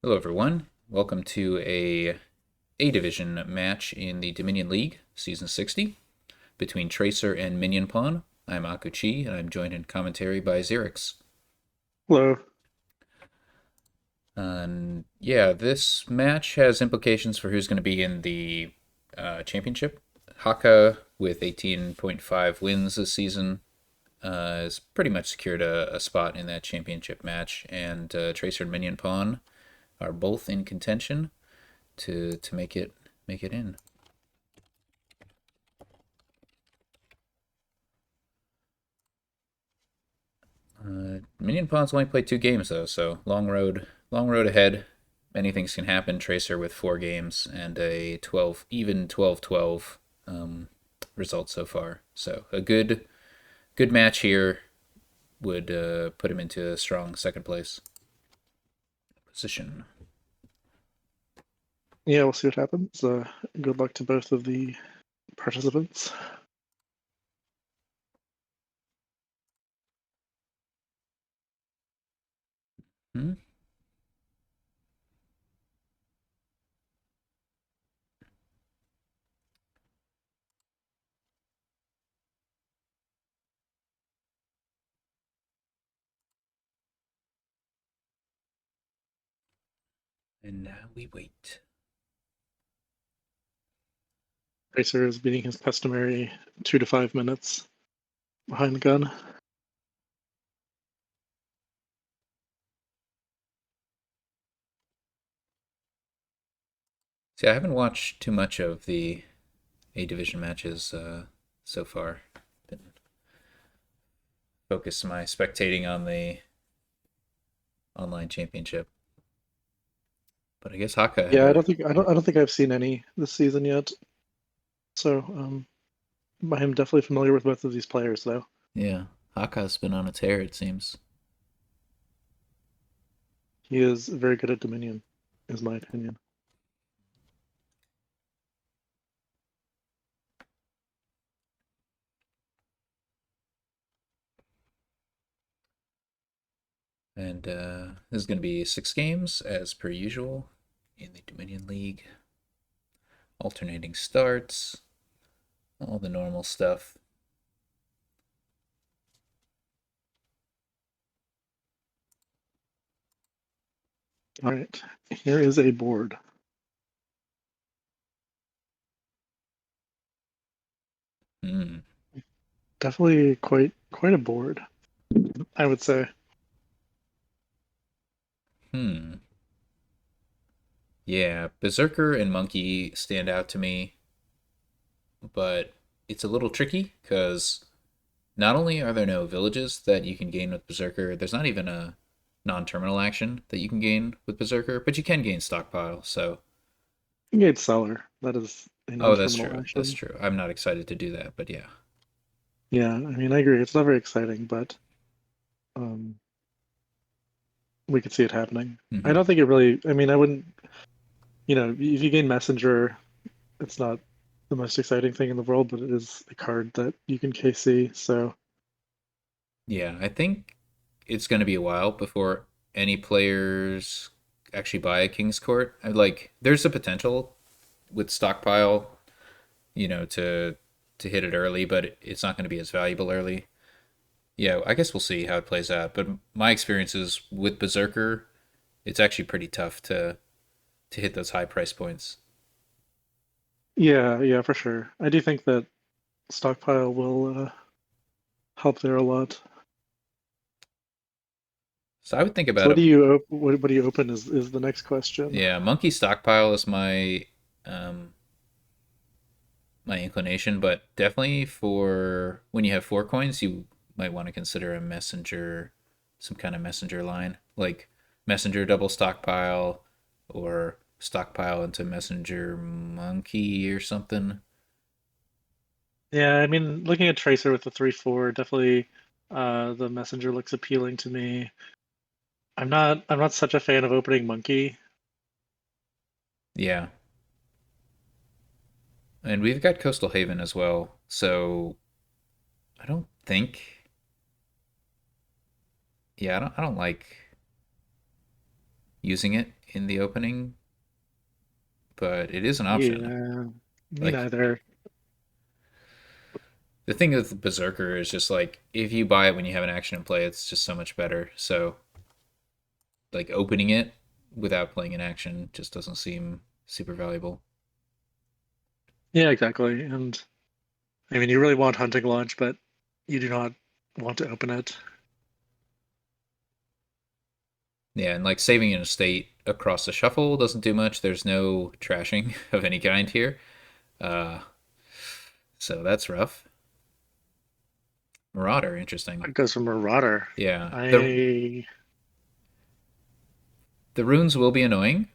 Hello, everyone. Welcome to A Division match in the Dominion League, Season 60, between Tracer and Minionpawn. I'm Akuchi, and I'm joined in commentary by Xerix. Hello. And yeah, this match has implications for who's going to be in the championship. Haka, with 18.5 wins this season, has pretty much secured a spot in that championship match, and Tracer and Minionpawn are both in contention to make it in. Minionpawn's only played 2 games though, so long road ahead. Many things can happen. Tracer with 4 games and a 12 result so far. So a good match here would put him into a strong second place position. Yeah, we'll see what happens. Good luck to both of the participants. Hmm? And now we wait. Racer is beating his customary 2 to 5 minutes behind the gun. See, I haven't watched too much of the A Division matches so far. Been focused my spectating on the online championship. But I guess Haka had Yeah, a I don't think I've seen any this season yet. So I'm definitely familiar with both of these players though. yeah. Haka's been on a tear, it seems. He is very good at Dominion, is my opinion. And this is going to be 6 games as per usual in the Dominion League. Alternating starts, all the normal stuff. All right, here is a board. Hmm. Definitely quite a board, I would say. Hmm. Yeah, Berserker and Monkey stand out to me, but it's a little tricky because not only are there no villages that you can gain with Berserker, there's not even a non-terminal action that you can gain with Berserker, but you can gain Stockpile. So, Gate Seller. That is a oh, that's non-terminal true. That's action. true. I'm not excited to do that, but yeah. Yeah, I mean, I agree. It's not very exciting, but um, we could see it happening. I Hmm. don't think it really. I mean, I wouldn't. If you gain Messenger, it's not the most exciting thing in the world, but it is a card that you can KC. So Yeah, I think it's going to be a while before any players actually buy a King's Court. There's a potential with Stockpile, to hit it early, but it's not going to be as valuable early. Yeah, I guess we'll see how it plays out. But my experiences with Berserker, it's actually pretty tough to hit those high price points. yeah, yeah, for sure. I do think that Stockpile will help there a lot. So I would think So about it. what do you open is the next question. Yeah, Monkey Stockpile is um, my inclination, but definitely for when you have 4 coins, you might want to consider a messenger, some kind of messenger line, like messenger double stockpile or stockpile into messenger monkey or something. Yeah, I mean, looking at Tracer with the 3/4, definitely the Messenger looks appealing to me. I'm not such a fan of opening Monkey. Yeah, and we've got Coastal Haven as well, so I don't think. Yeah, I don't like using it in the opening, but it is an option. Yeah, me Like neither. the thing with Berserker is just like if you buy it when you have an action in play, it's just so much better. So like opening it without playing an action just doesn't seem super valuable. Yeah, exactly. And I mean, you really want hunting launch, but you do not want to open it. Yeah, and like saving an estate across the shuffle doesn't do much. There's no trashing of any kind here. Uh, so that's rough. Marauder, interesting. It goes from Marauder. Yeah, I the runes will be annoying,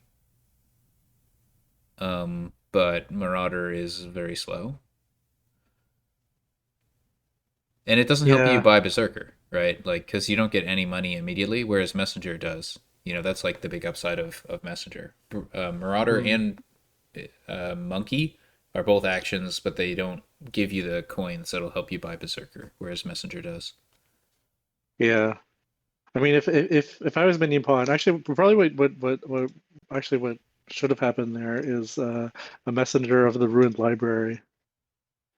but Marauder is very slow, and it doesn't help you yeah. buy Berserker, right? Like because you don't get any money immediately, whereas Messenger does. You know that's like the big upside of Messenger. Marauder Hmm. and Monkey are both actions, but they don't give you the coins that'll help you buy Berserker, whereas Messenger does. Yeah. I mean, if I was Minionpawn, actually, probably what actually what should have happened there is a messenger of the ruined library.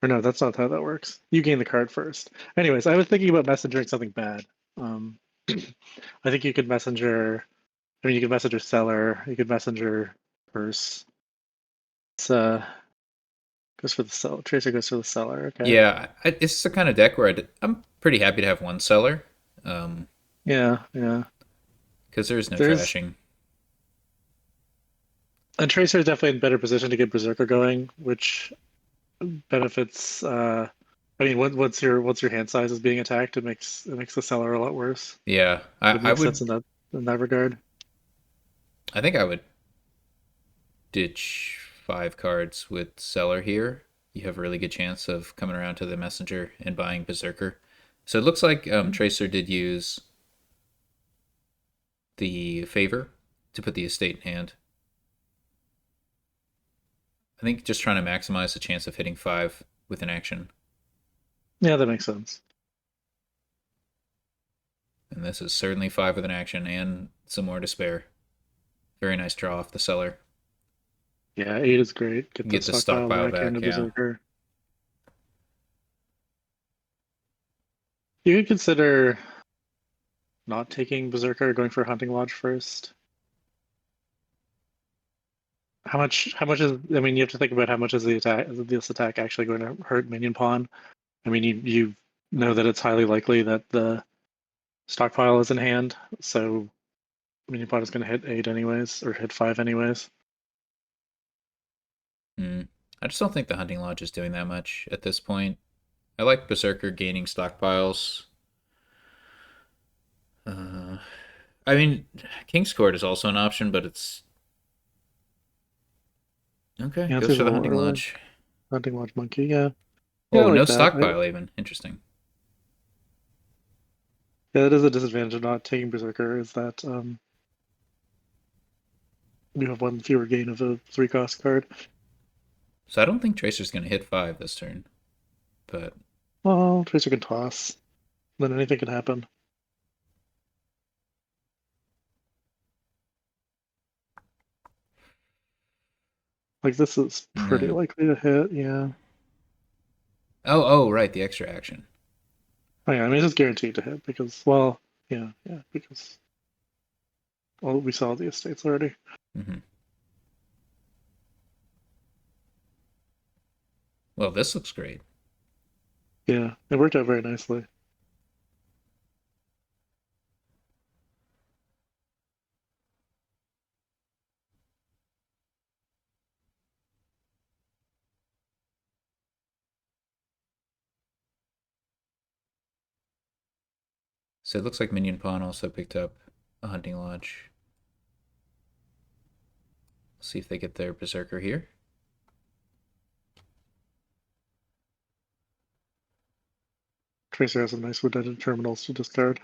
Or no, that's not how that works. You gain the card first. Anyways, I was thinking about messengering something bad. Um, I think you could messenger. I mean, you could messenger seller. You could messenger purse. It's goes for the seller. Tracer goes for the seller. Okay. Yeah, it's the kind of deck where I'm pretty happy to have one seller, Yeah, yeah. because there's no There's trashing. and Tracer is definitely in better position to get Berserker going, which benefits. I mean, what's your hand size is being attacked? It makes the seller a lot worse. Yeah, It I makes would. sense in that regard. I think I would ditch 5 cards with seller here. You have a really good chance of coming around to the messenger and buying Berserker. So it looks like Tracer did use the favor to put the estate in hand. I think just trying to maximize the chance of hitting 5 with an action. Yeah, that makes sense. And this is certainly 5 with an action and some more to spare. Very nice draw off the seller. Yeah, 8 is great. Get the Get the stockpile stockpile back and back, the yeah. Berserker. You could consider not taking Berserker, going for Hunting Lodge first. How much is I mean, you have to think about how much is this attack actually going to hurt Minionpawn. I mean, you know that it's highly likely that the stockpile is in hand, so Minionpawn is going to hit 8 anyways, or hit 5 anyways. Mm. I just don't think the Hunting Lodge is doing that much at this point. I like Berserker gaining stockpiles. Uh, I mean, King's Court is also an option, but it's okay. Yeah, it Goes seems for a the little Hunting early. Lodge. Hunting Lodge Monkey, yeah. Yeah, I Oh, no like that. stockpile even. Interesting. Yeah, that is a disadvantage of not taking Berserker, is that you have one fewer gain of a 3 cost card. So I don't think Tracer's going to hit 5 this turn, but Well, Tracer can toss. Then anything can happen. Like this is pretty no. likely to hit, yeah. Oh, right, the extra action. Oh yeah, I mean it's just guaranteed to hit because, well, yeah, because well, we saw the estates already. Hmm. Well, this looks great. Yeah, it worked out very nicely. So it looks like Minionpawn also picked up a Hunting Lodge. See if they get their Berserker here. Tracer has some nice redundant terminals to discard.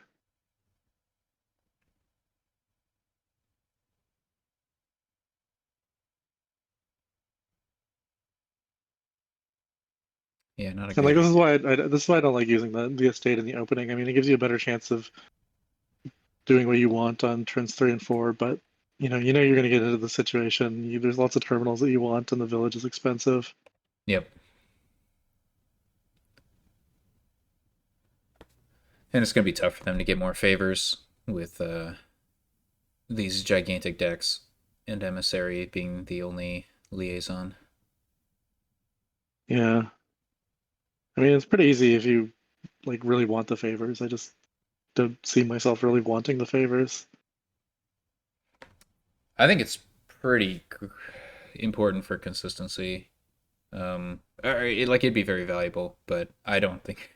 Yeah, not a And like this good. is why this is why I don't like using the estate in the opening. I mean, it gives you a better chance of doing what you want on turns 3 and 4, but you know you're going to get into the situation. There's lots of terminals that you want, and the village is expensive. Yep. And it's going to be tough for them to get more favors with these gigantic decks and Emissary being the only liaison. Yeah, I mean it's pretty easy if you like really want the favors. I just don't see myself really wanting the favors. I think it's pretty important for consistency. Like it'd be very valuable, but I don't think.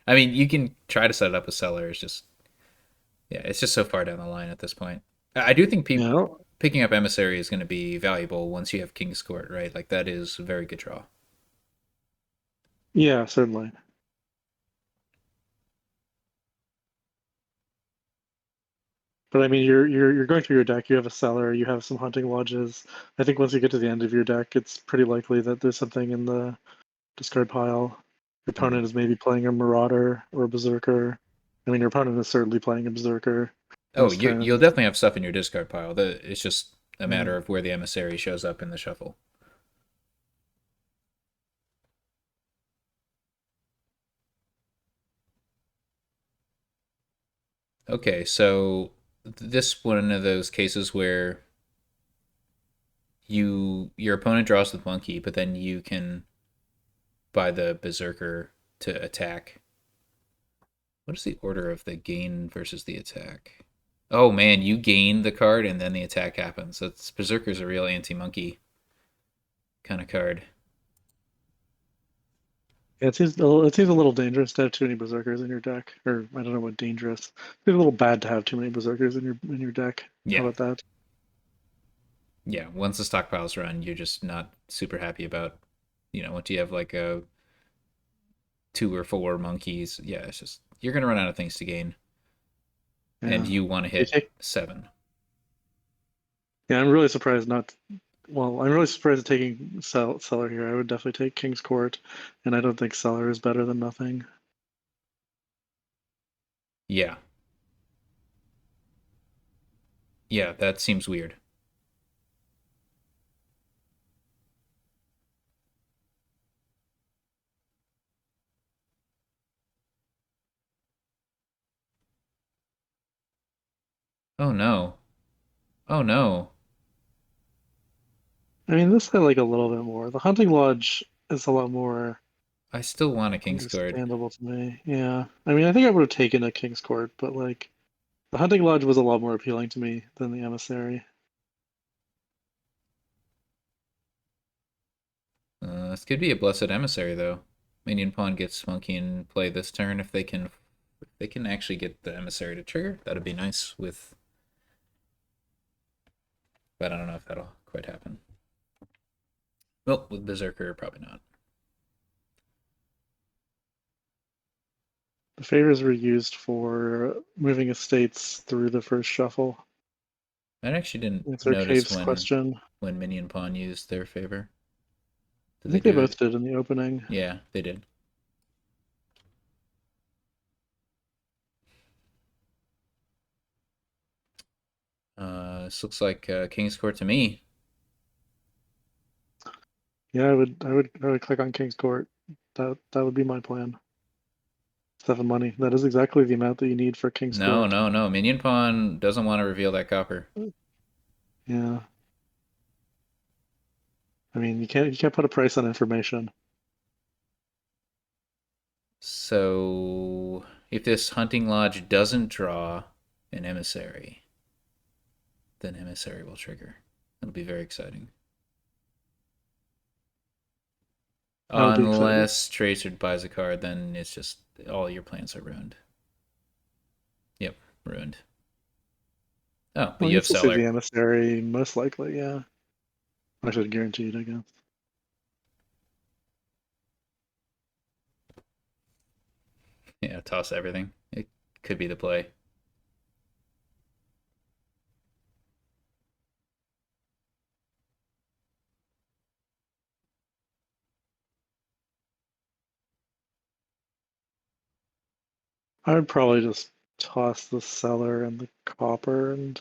I mean, you can try to set it up with seller. It's just yeah, it's just so far down the line at this point. I do think You know? picking up emissary is going to be valuable once you have King's Court, right? Like that is a very good draw. Yeah, certainly. But I mean, you're going through your deck. You have a cellar. You have some hunting lodges. I think once you get to the end of your deck, it's pretty likely that there's something in the discard pile. Your Mm. opponent is maybe playing a Marauder or a Berserker. I mean, your opponent is certainly playing a Berserker Oh, most you'll turns. definitely have stuff in your discard pile. It's just a Yeah. matter of where the emissary shows up in the shuffle. Okay, so this one of those cases where your opponent draws with monkey, but then you can buy the berserker to attack. What is the order of the gain versus the attack? Oh man, you gain the card and then the attack happens. So it's berserker's a real anti-monkey kind of card. Yeah, it seems a little dangerous to have too many berserkers in your deck, or I don't know what dangerous. It seems a little bad to have too many berserkers in your deck. How Yeah, about that? yeah. Once the stockpiles run, you're just not super happy about. Once you have like a two or four monkeys, yeah, it's just you're gonna run out of things to gain, and Yeah. you want to You hit take, 7. yeah, I'm really surprised not. Well, I'm really surprised at taking Cellar here. I would definitely take King's Court, and I don't think Cellar is better than nothing. Yeah, yeah, that seems weird. Oh no, oh no. I mean, this I like a little bit more. The Hunting Lodge is a lot more I still want a King's Guard. understandable to me. Yeah. I mean, I think I would have taken a King's Court, but like the Hunting Lodge was a lot more appealing to me than the Emissary. This could be a blessed emissary though. Minionpawn gets monkey in play this turn if they can actually get the emissary to trigger. That'd be nice with, but I don't know if that'll quite happen. Well, with berserker probably not. The favors were used for moving estates through the first shuffle. I actually didn't Answer notice Cave's when question. Minionpawn used their favor. I Did they think they do it? both did in the opening. Yeah, they did. This looks like King's Court to me. Yeah, I would click on King's Court. That would be my plan. 7 money. That is exactly the amount that you need for King's No, Court. no, no. Minionpawn doesn't want to reveal that copper. Yeah. I mean, you can't put a price on information. So if this hunting lodge doesn't draw an emissary, then emissary will trigger. It'll be very exciting. I would be excited. Unless Tracer buys a card, then it's just all your plans are ruined. Yep, ruined. Oh, but Well, you you have still see the Seller. emissary, most likely, yeah. I should guarantee it, I guess. Yeah, toss everything. It could be the play. I would probably just toss the cellar and the copper and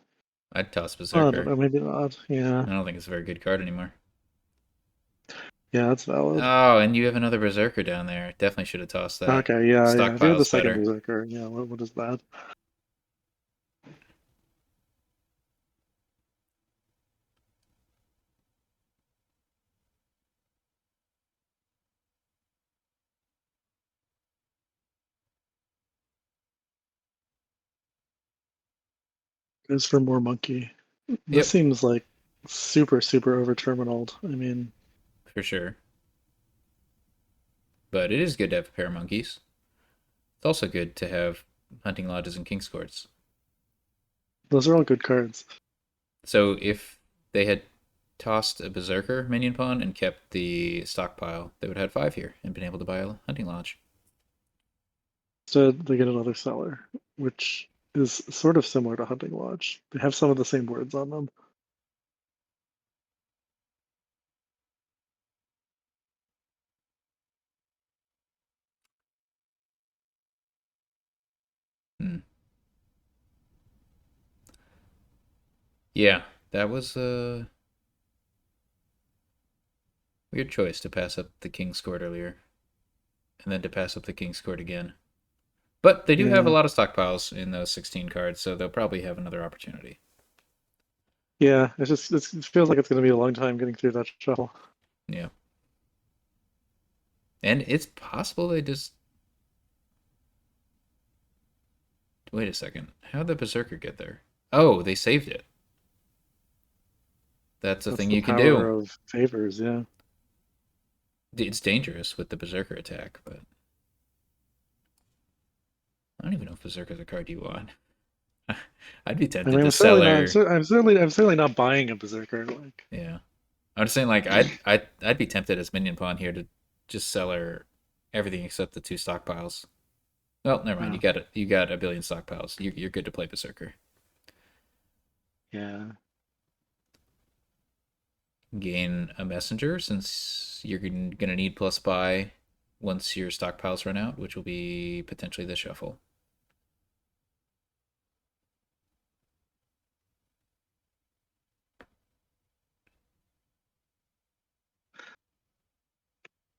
I'd toss Oh, I don't Berserker. know, maybe not. Yeah, I don't think it's a very good card anymore. yeah, that's valid. Oh, and you have another Berserker down there. Definitely should have tossed that. Okay, yeah, yeah. If you have the Stockpile's second better. Berserker, yeah, what is that? Goes for more monkey. This Yep, seems like super, super over terminaled. I mean, for sure. But it is good to have a pair of monkeys. It's also good to have hunting lodges and king's courts. those are all good cards. So if they had tossed a berserker minion pawn and kept the stockpile, they would have had 5 here and been able to buy a hunting lodge. Instead, they get another seller, which is sort of similar to Hunting Lodge. They have some of the same words on them. Hmm. Yeah, that was a weird choice to pass up the king's court earlier, and then to pass up the king's court again. But they do have a Yeah, lot of stockpiles in those 16 cards, so they'll probably have another opportunity. yeah. It feels like it's going to be a long time getting through that shuffle. Yeah. And it's possible they just. Wait a second. How'd the Berserker get there? Oh, they saved it. That's a That's thing the you can do. power of favors. Yeah. It's dangerous with the Berserker attack, but I don't even know if Berserker's a card you want. I'd be I tempted mean, to sell her. I'm certainly not buying a berserker. Like, Yeah. I'm just saying, like, I'd be tempted as Minionpawn here to just sell her everything except the 2 stockpiles. Well, never mind. yeah, You got a billion stockpiles. You're good to play Berserker. yeah. Gain a messenger since you're gonna need plus buy once your stockpiles run out, which will be potentially the shuffle.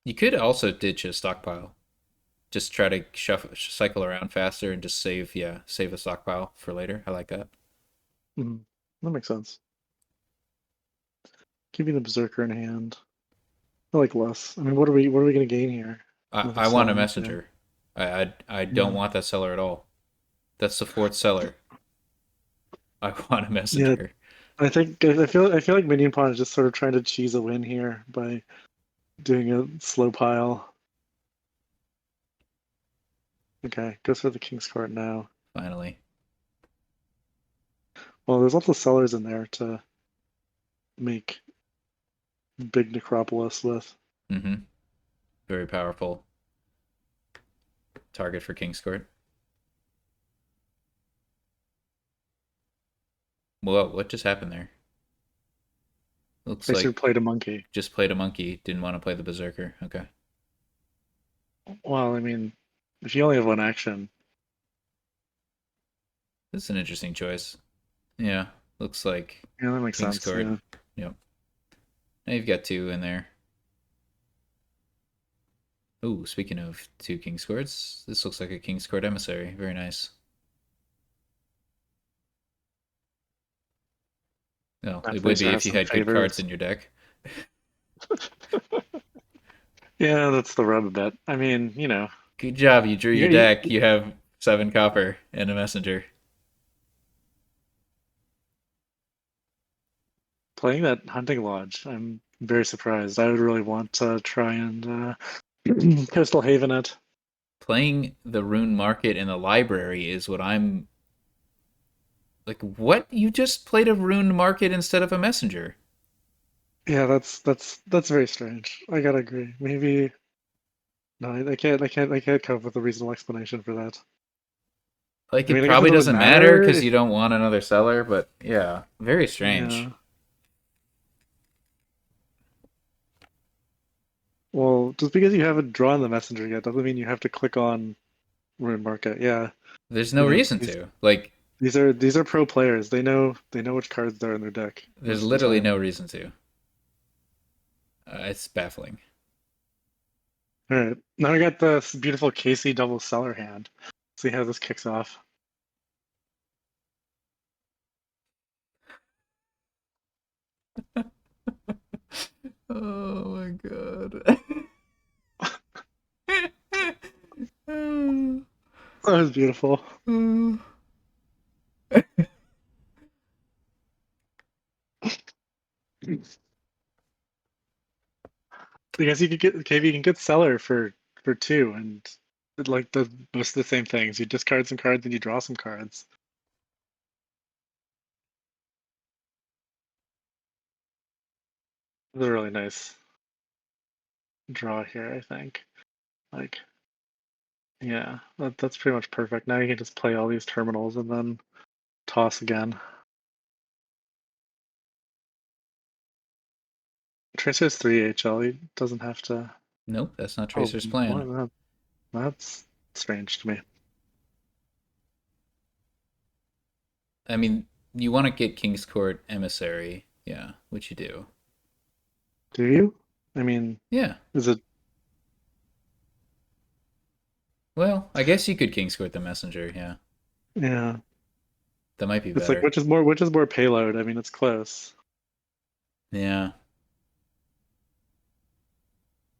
You could also ditch a stockpile. Just try to cycle around faster and just save a stockpile for later. I like that. Mhm. That makes sense. Keeping the berserker in hand. I like less. I mean, what are we going to gain here with I want a selling? Yeah. messenger. I don't Yeah. want that seller at all. That's the 4th seller. I want a Yeah. messenger. I feel like Minion Pawn is just sort of trying to cheese a win here by doing a slow pile. Okay, goes for the King's Court now. Finally. Well, there's lots of sellers in there to make big Necropolis with. Mm-hmm. Very powerful target for King's Court. Whoa, what just happened there? Looks Basically like played a monkey. just played a monkey. Didn't want to play the berserker. Okay, Well, I mean, if you only have one action, this is an interesting choice. Yeah, looks like yeah, that makes King's sense. Court. Yeah. Yep. Now you've got 2 in there. Ooh, speaking of 2 King's Courts, this looks like a King's Court emissary. Very nice. Well, That's it would nice to be have if you some had good cards favors. in your deck. Yeah, that's the rub a bit. I mean, Good job, you drew your you, deck. You have 7 copper and a messenger. playing that hunting lodge, I'm very surprised. I would really want to try and Coastal Haven it. Playing the Rune Market in the library is what I'm like. What? You just played a Rune Market instead of a messenger? Yeah, that's very strange. I gotta agree. Maybe no, I can't come up with a reasonable explanation for that. Like, I it mean, I guess it probably doesn't doesn't matter matter because if you don't want another seller, but yeah, very strange. yeah. Well, just because you haven't drawn the messenger yet doesn't mean you have to click on Rune Market. Yeah, There's no reason these to. Like, These are pro players. They know which cards are in their deck There's most of the literally time. no reason to. It's baffling. All right, now we got this beautiful Casey double seller hand. See how this kicks off. Oh my god. That was beautiful. Because you could get KV, you can get seller for two, and it like does most of the same things. You discard some cards and you draw some cards. It was a really nice draw here, I think. Like, yeah, that's pretty much perfect. Now you can just play all these terminals and then toss again. Tracer's 3 HL, he doesn't have to. Nope, that's not Oh, Tracer's plan. what? That's strange to me. I mean, you want to get King's Court Emissary, yeah, which you do. Do you? I mean, Yeah. is it? Well, I guess you could King's Court the Messenger, yeah. Yeah. That might be It's like better. which is more payload? I mean, it's close. Yeah.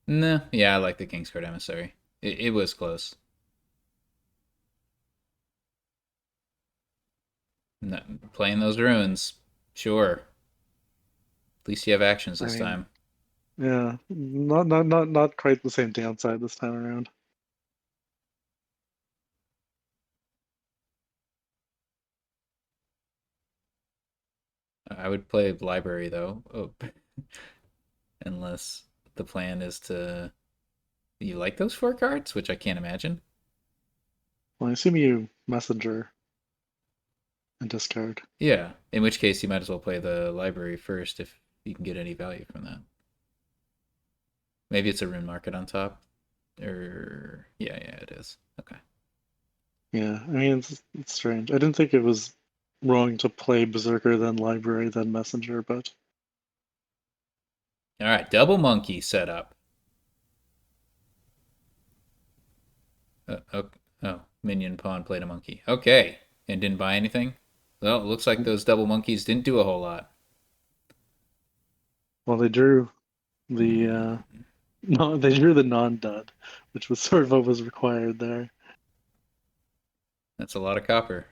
Nah, yeah, I like the King's Court Emissary. It was close. No, playing those ruins, sure. At least you have actions I this mean, time. yeah, not quite the same downside this time around. I would play Library, though. Oh, unless the plan is to. You like those four cards? Which I can't imagine. Well, I assume you messenger and discard. Yeah, in which case you might as well play the Library first if you can get any value from that. Maybe it's a rune market on top. Or yeah, it is. Okay. Yeah, I mean, it's strange. I didn't think it was wrong to play Berserker then Library then Messenger, but All right, double monkey setup. Oh, oh, Minionpawn played a monkey. Okay, and didn't buy anything. Well, it looks like those double monkeys didn't do a whole lot. well, they drew the Hmm, no, they drew the non-dud, which was sort of what was required there. that's a lot of copper.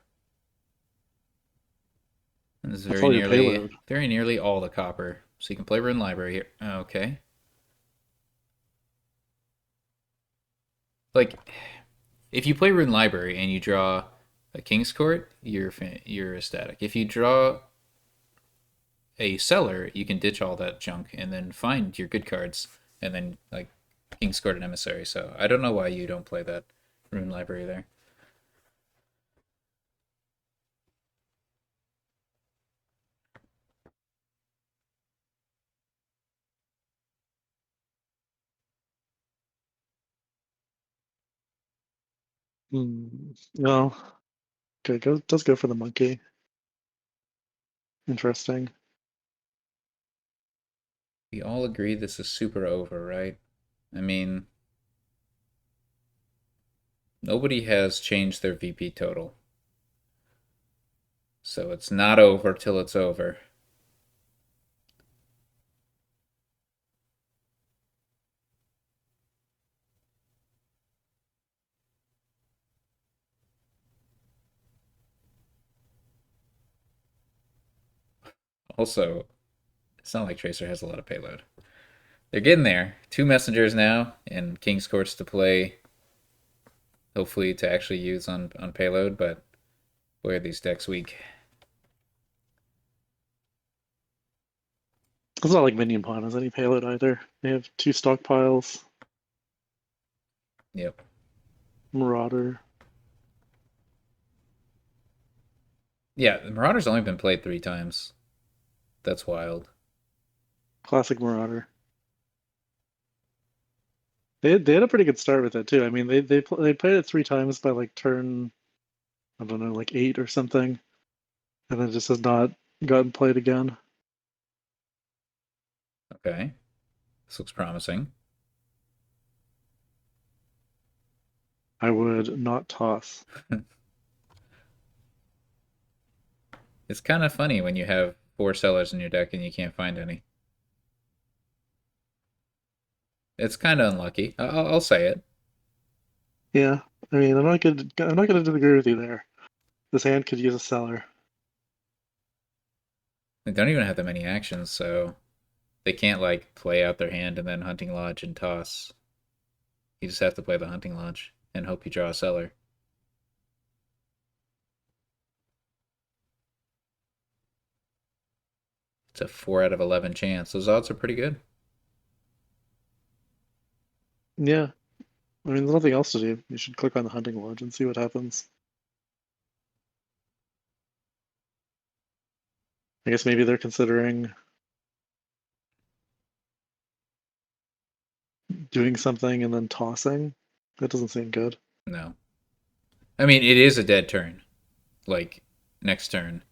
And this is That's all your payload. very nearly all the copper. So you can play Rune Library here. Okay. Like, if you play Rune Library and you draw a King's Court, you're ecstatic. If you draw a Cellar, you can ditch all that junk and then find your good cards, and then like King's Court and Emissary. So I don't know why you don't play that Rune Library there. No, okay, does go for the monkey. Interesting. We all agree this is super over, right? I mean, nobody has changed their VP total. So it's not over till it's over. Also, it's not like Tracer has a lot of payload. They're getting there. Two messengers now, and King's Courts to play, hopefully to actually use on payload, but boy, are these decks weak. It's not like Minionpawn has any payload either. They have two stockpiles, Yep. Marauder. Yeah, the Marauder's only been played 3 times. That's wild. Classic Marauder. They had a pretty good start with it too. I mean, they played it 3 times by like turn I don't know, like 8 or something, and then just has not gotten played again. Okay, this looks promising. I would not toss. It's kind of funny when you have 4 sellers in your deck and you can't find any. It's kind of unlucky. I'll say it. Yeah, I mean, I'm not gonna disagree with you there. This hand could use a seller. They don't even have that many actions, so they can't like play out their hand and then hunting lodge and toss. You just have to play the hunting lodge and hope you draw a seller. It's a 4 out of 11 chance. Those odds are pretty good. Yeah, I mean, there's nothing else to do. You should click on the hunting lodge and see what happens. I guess maybe they're considering doing something and then tossing. That doesn't seem good. No. I mean, it is a dead turn. Like, next turn.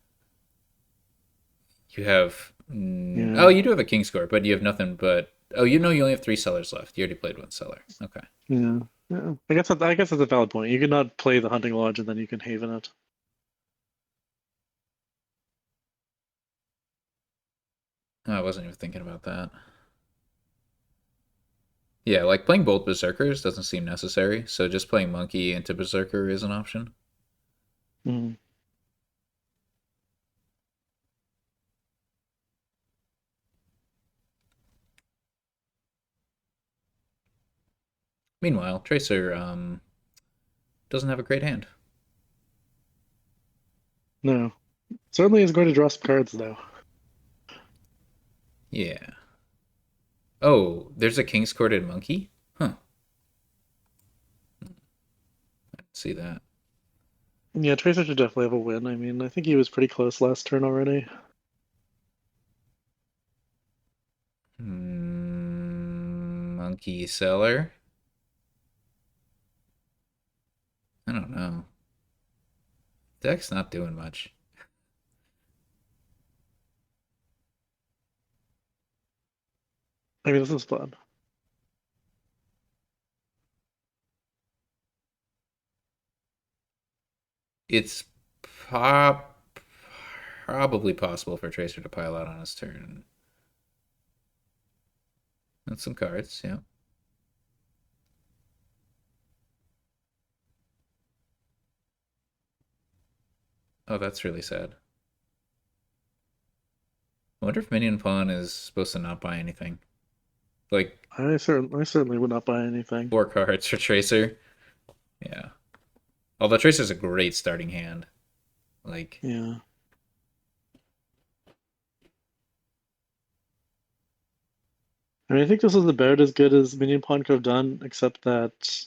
You have. Oh, Yeah, you do have a king score, but you have nothing but. Oh, you know you only have 3 sellers left. You already played 1 seller. Okay. yeah, yeah. I guess that's a valid point. You could not play the hunting lodge and then you can haven it. Oh, I wasn't even thinking about that. Yeah, like playing both Berserkers doesn't seem necessary, so just playing Monkey into Berserker is an option. Mm. Meanwhile, Tracer doesn't have a great hand. No, certainly is going to draw some cards though. Yeah. Oh, there's a King's Courted Monkey? Huh. I didn't see that. Yeah, Tracer should definitely have a win. I mean, I think he was pretty close last turn already. Monkey Seller? I don't know. Deck's not doing much. I mean, this is fun. It's pop probably possible for Tracer to pile out on his turn. That's some cards, yeah. Oh, that's really sad. I wonder if Minionpawn is supposed to not buy anything. Like I certainly would not buy anything. 4 cards for Tracer. Yeah. Although Tracer's a great starting hand. Like, Yeah. I mean, I think this was about as good as Minionpawn could have done, except that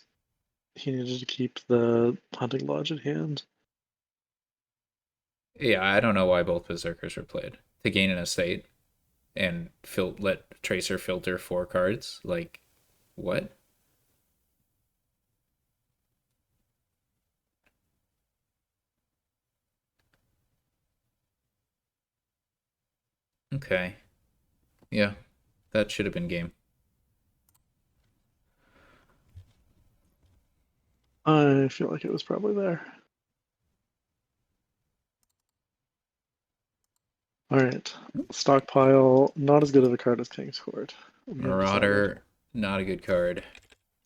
he needed to keep the hunting lodge at hand. yeah, I don't know why both Berserkers were played. To gain an estate and let Tracer filter 4 cards? Like, what? Okay. Yeah, that should have been game. I feel like it was probably there. All right. Stockpile, not as good of a card as King's Court. We have decided. Marauder, not a good card,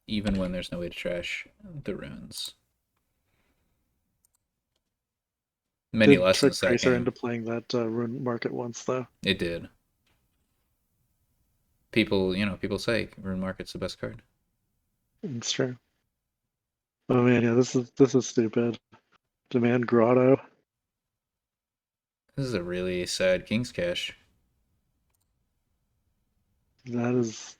even when there's no way to trash the runes. Many Did lessons trick that Tracer game. into playing that rune market once, though. It did. People say Rune Market's the best card. It's true. Oh man, yeah, this is stupid. Demand Grotto. This is a really sad King's Cash. That is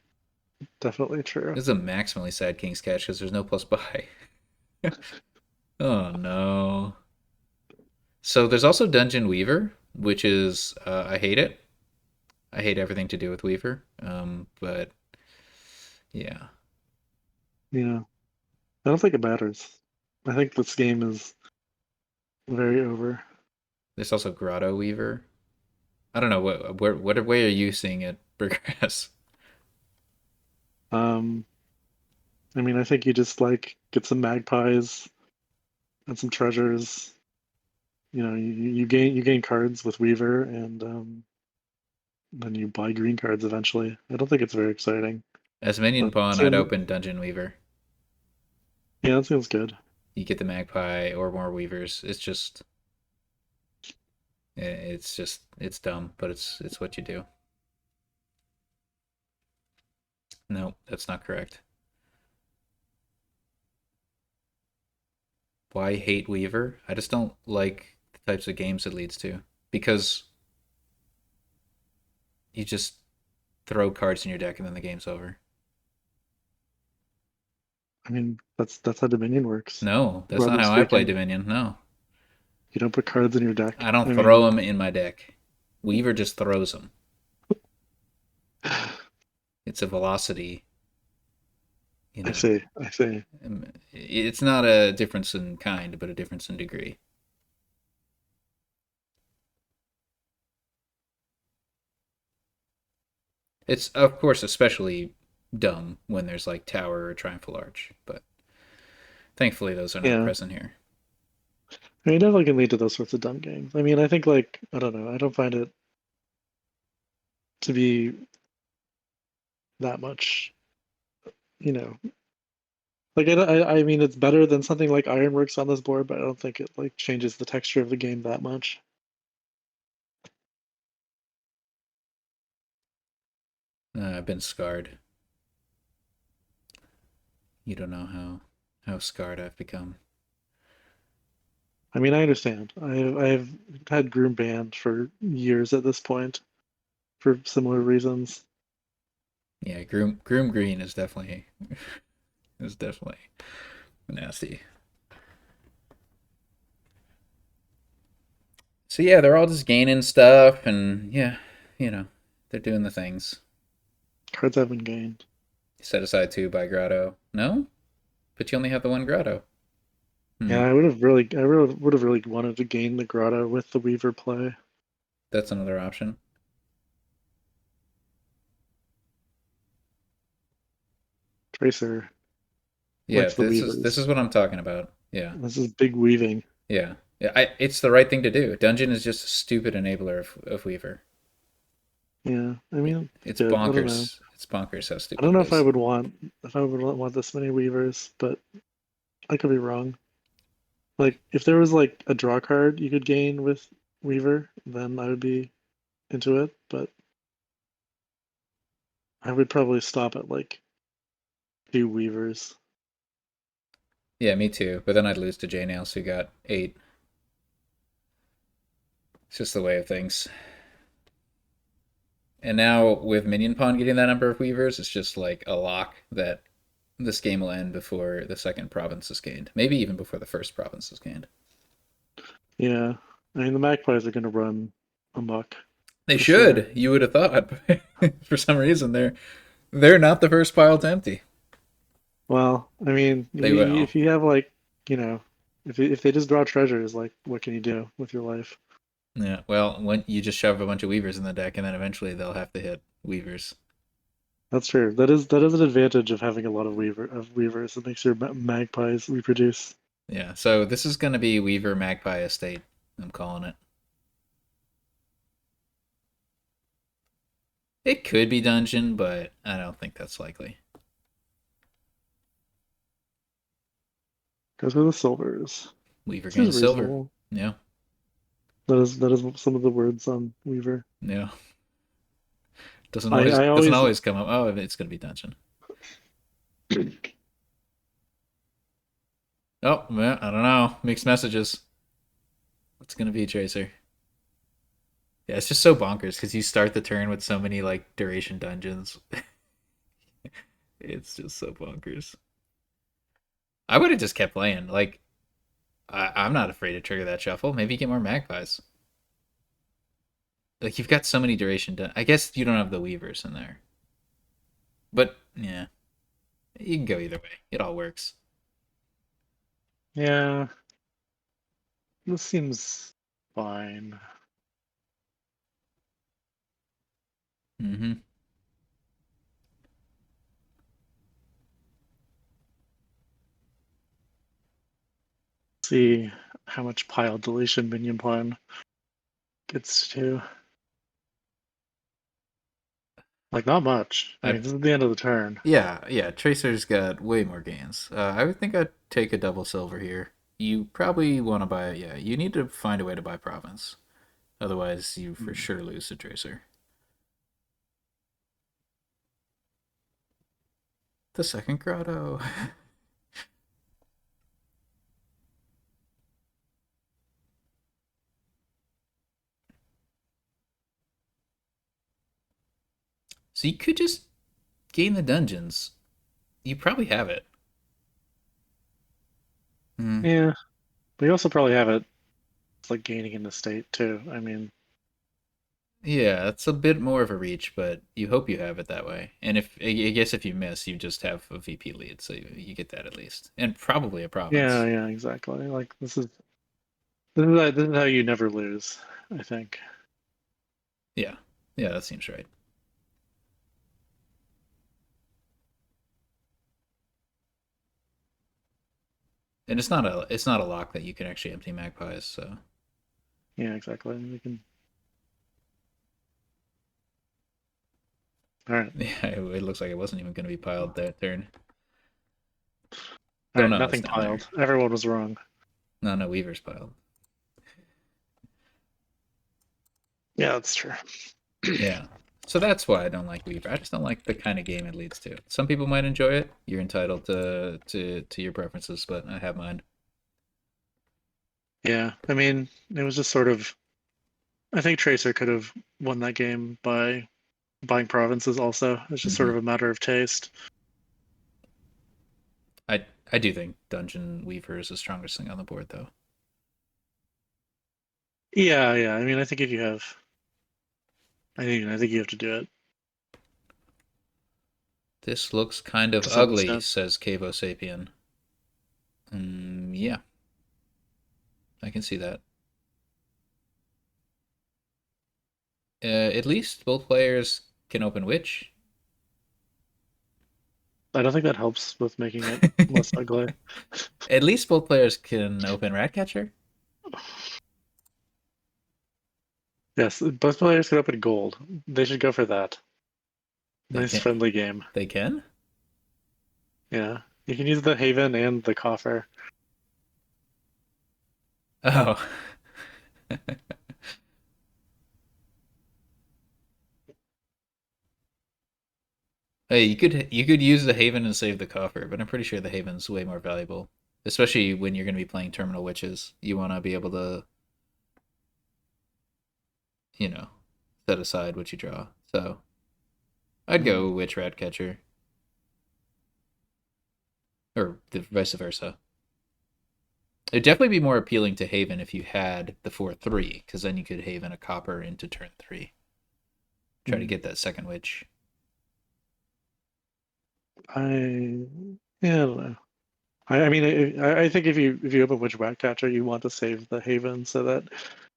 definitely true. This is a maximally sad King's Cash because there's no plus buy. Oh no. So there's also Dungeon Weaver, which is I hate it. I hate everything to do with Weaver. But yeah, Yeah. I don't think it matters. I think this game is very over. There's also Grotto Weaver. I don't know what way are you seeing it progress? Um, I mean, I think you just like get some magpies and some treasures. You gain cards with Weaver, and then you buy green cards eventually. I don't think it's very exciting, As Minion but Pawn, I'd certainly, open Dungeon Weaver. yeah, that seems good. You get the Magpie or more Weavers. It's dumb, but it's what you do. No, that's not correct. Why hate Weaver? I just don't like the types of games it leads to because you just throw cards in your deck and then the game's over. I mean, that's how Dominion works, No, that's not broadly how I play speaking. Dominion. No, You don't put cards in your I deck. don't I throw mean, them in my deck. Weaver just throws them. I It's a velocity, you know. see, I see. It's not a difference in kind, but a difference in degree. It's of course especially dumb when there's like Tower or Triumphal Arch, but thankfully those are not Yeah, present here. I mean, it definitely can lead to those sorts of dumb games. I mean, I think like I don't know. I don't find it to be that much, you know. Like I mean, it's better than something like Ironworks on this board, but I don't think it like changes the texture of the game that much. I've been scarred. You don't know how scarred I've become. I mean, I understand. I've had Groom banned for years at this point for similar reasons. Yeah, Groom Green is definitely nasty. So yeah, they're all just gaining stuff, and yeah, you know, they're doing the things. Cards have been gained. Set aside two by Grotto. No, but you only have the one Grotto. Yeah, Hmm, I would have really wanted to gain the Grotto with the Weaver play. that's another option. Tracer Yeah, likes the this is Weavers. what I'm talking about. Yeah, This is big weaving. yeah, yeah. It's the right thing to do. Dungeon is just a stupid enabler of Weaver. Yeah, I mean, it's It's good. I don't know. bonkers. It's bonkers how I don't stupid know it is. if I would want this many Weavers, but I could be wrong. Like if there was like a draw card you could gain with Weaver, then I would be into it, but I would probably stop at like two Weavers. Yeah, me too. But then I'd lose to J Nails, who got eight. It's just the way of things. And now with Minionpawn getting that number of Weavers, it's just like a lock that this game will end before the second province is gained. Maybe even before the first province is gained. Yeah. I mean the Magpies are gonna run amok They for sure. should. You would have thought. For some reason, they're not the first pile to empty. Well, I mean, They will. if you have like, you know, if they just draw treasures, like what can you do with your life? Yeah. Well, when you just shove a bunch of Weavers in the deck, and then eventually they'll have to hit Weavers. That's true. That is an advantage of having a lot of weavers. It makes your magpies reproduce. Yeah. So this is going to be Weaver Magpie Estate. I'm calling it. It could be Dungeon, but I don't think that's likely. Goes with the silvers. Weaver Seems gains silver. reasonable. Yeah. That is some of the words on Weaver. Yeah. Doesn't I always always come up. Oh, it's gonna be Dungeon. Oh, man, I don't know. Mixed messages. What's gonna be Tracer? Yeah, it's just so bonkers because you start the turn with so many like duration dungeons. It's just so bonkers. I would have just kept playing. Like I'm not afraid to trigger that shuffle. Maybe get more magpies. Like you've got so many duration. I guess you don't have the weavers in there, but yeah, you can go either way. It all works. yeah. this seems fine. Mm-hmm. See how much pile deletion Minionpawn gets to. Like, not much. I I mean, this is the end of the turn. Yeah, Tracer's got way more gains. I would think I'd take a double silver here. You probably want to buy, yeah, you need to find a way to buy province. Otherwise, you for Hmm. sure lose to Tracer. The second grotto. So you could just gain the dungeons. You probably have it. Mm. Yeah, but you also probably have it like gaining in the state too. I mean, Yeah, it's a bit more of a reach, but you hope you have it that way. And if I guess if you miss, you just have a VP lead, so you get that at least, and probably a yeah, province. yeah, exactly. Like this is how you never lose, I think. Yeah, yeah, that seems right. And it's not a lock that you can actually empty magpies. So Yeah, exactly. We can. All right, yeah, it looks like it wasn't even going to be piled that turn. all Oh right. no, it's Nothing down there. piled. Everyone was wrong. No, no, Weaver's piled. Yeah, that's true. Yeah. So that's why I don't like Weaver. I just don't like the kind of game it leads to. Some people might enjoy it. You're entitled to your preferences, but I have mine. Yeah, I mean, it was just sort of. I think Tracer could have won that game by buying provinces. Also, it's just sort Hmm. of a matter of taste. I do think Dungeon Weaver is the strongest thing on the board, though. Yeah, yeah. I mean, I think if you have, I think you have to do it This looks kind of to some ugly, extent. says Cavo Sapien. Yeah, I can see that. At least both players can open Witch. I don't think that helps with making it less ugly. At least both players can open Ratcatcher. Yes, both players could open gold. They should go for that. They Nice can. friendly game. They can. Yeah, you can use the Haven and the Coffer. Oh. Hey, you could use the Haven and save the coffer, but I'm pretty sure the Haven's way more valuable, especially when you're going to be playing Terminal Witches. You want to be able to, you know, set aside what you draw. So I'd Hmm. go Witch Ratcatcher, or the vice versa. It'd definitely be more appealing to Haven if you had the 4/3, because then you could Haven a copper into turn 3. Try to Hmm. get that second Witch. I yeah, I don't know. I mean, I think if you open Witch Ratcatcher, you want to save the Haven so that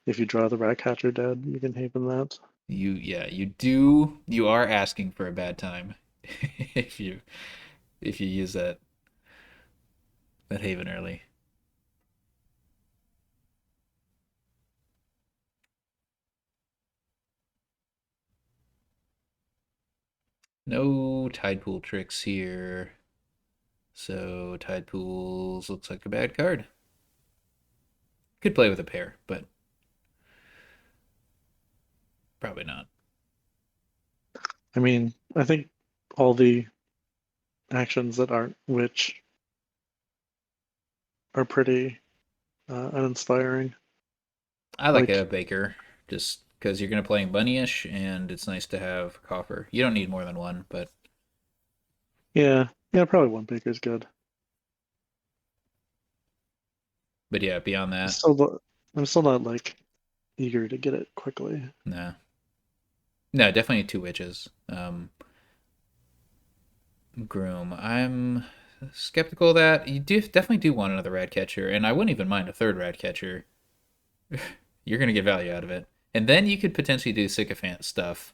if you draw the Ratcatcher dead, you can Haven that. Yeah, you are asking for a bad time if you use that Haven early. No tide pool tricks here. So tide pools looks like a bad card. Could play with a pair, but probably not. I mean, I think all the actions that aren't Witch are pretty uninspiring. I like a Like, baker just because you're gonna play bunnyish, and it's nice to have coffer. You don't need more than one, yeah, yeah, probably one Baker's good. but yeah, beyond I'm that, still, I'm still not like eager to get it quickly. nah. No, definitely two witches. Groom. I'm skeptical of that you definitely do want another rat catcher, and I wouldn't even mind a third rat catcher. You're gonna get value out of it, and then you could potentially do sycophant stuff.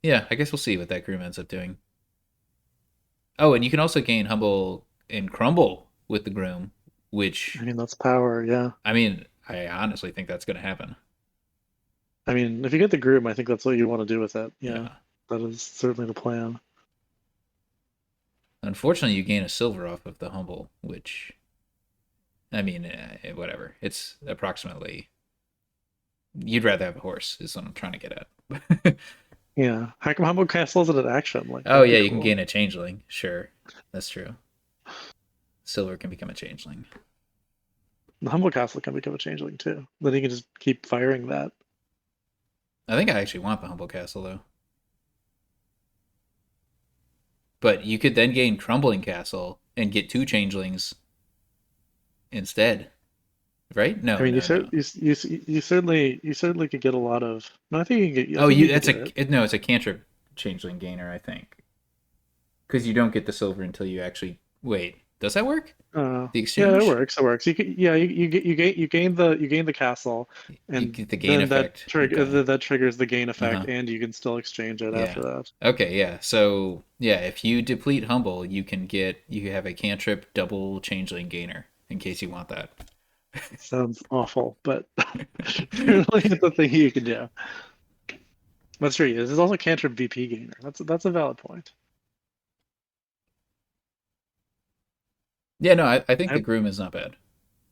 Yeah, I guess we'll see what that groom ends up doing. Oh, and you can also gain humble and crumble with the groom, I which mean, that's power, yeah. I mean, I honestly think that's gonna happen. I mean, if you get the groom, I think that's what you want to do with it. Yeah, Yeah. that is certainly the plan. Unfortunately, you gain a silver off of the humble, which I mean, whatever. It's approximately. You'd rather have a horse, is what I'm trying to get at. Yeah. How come Humble Castle isn't an action? Like, Oh that'd be yeah, you can cool. gain a changeling. Sure, that's true. Silver can become a changeling. The Humble Castle can become a changeling too. Then you can just keep firing that. I think I actually want the humble castle though. But you could then gain crumbling castle and get two changelings instead, right? I No, mean, no, no. you certainly could get a lot of. No, I think you can get. I Oh, think you you could that's get it. no, it's a cantrip changeling gainer, I think, because you don't get the silver until you actually wait. Does that work? The Yeah, it exchange? works. It works. You gain the castle, You and get the gain then effect. Okay. that triggers the gain Uh effect, huh. and you can still exchange it Yeah. after that. Okay. Yeah. So yeah, if you deplete humble, you have a cantrip double changeling gainer in case you want that. Sounds awful, but apparently it's a thing you can do. That's true. This is also cantrip VP gainer. That's a valid point. Yeah. No, I think the I, groom is not bad.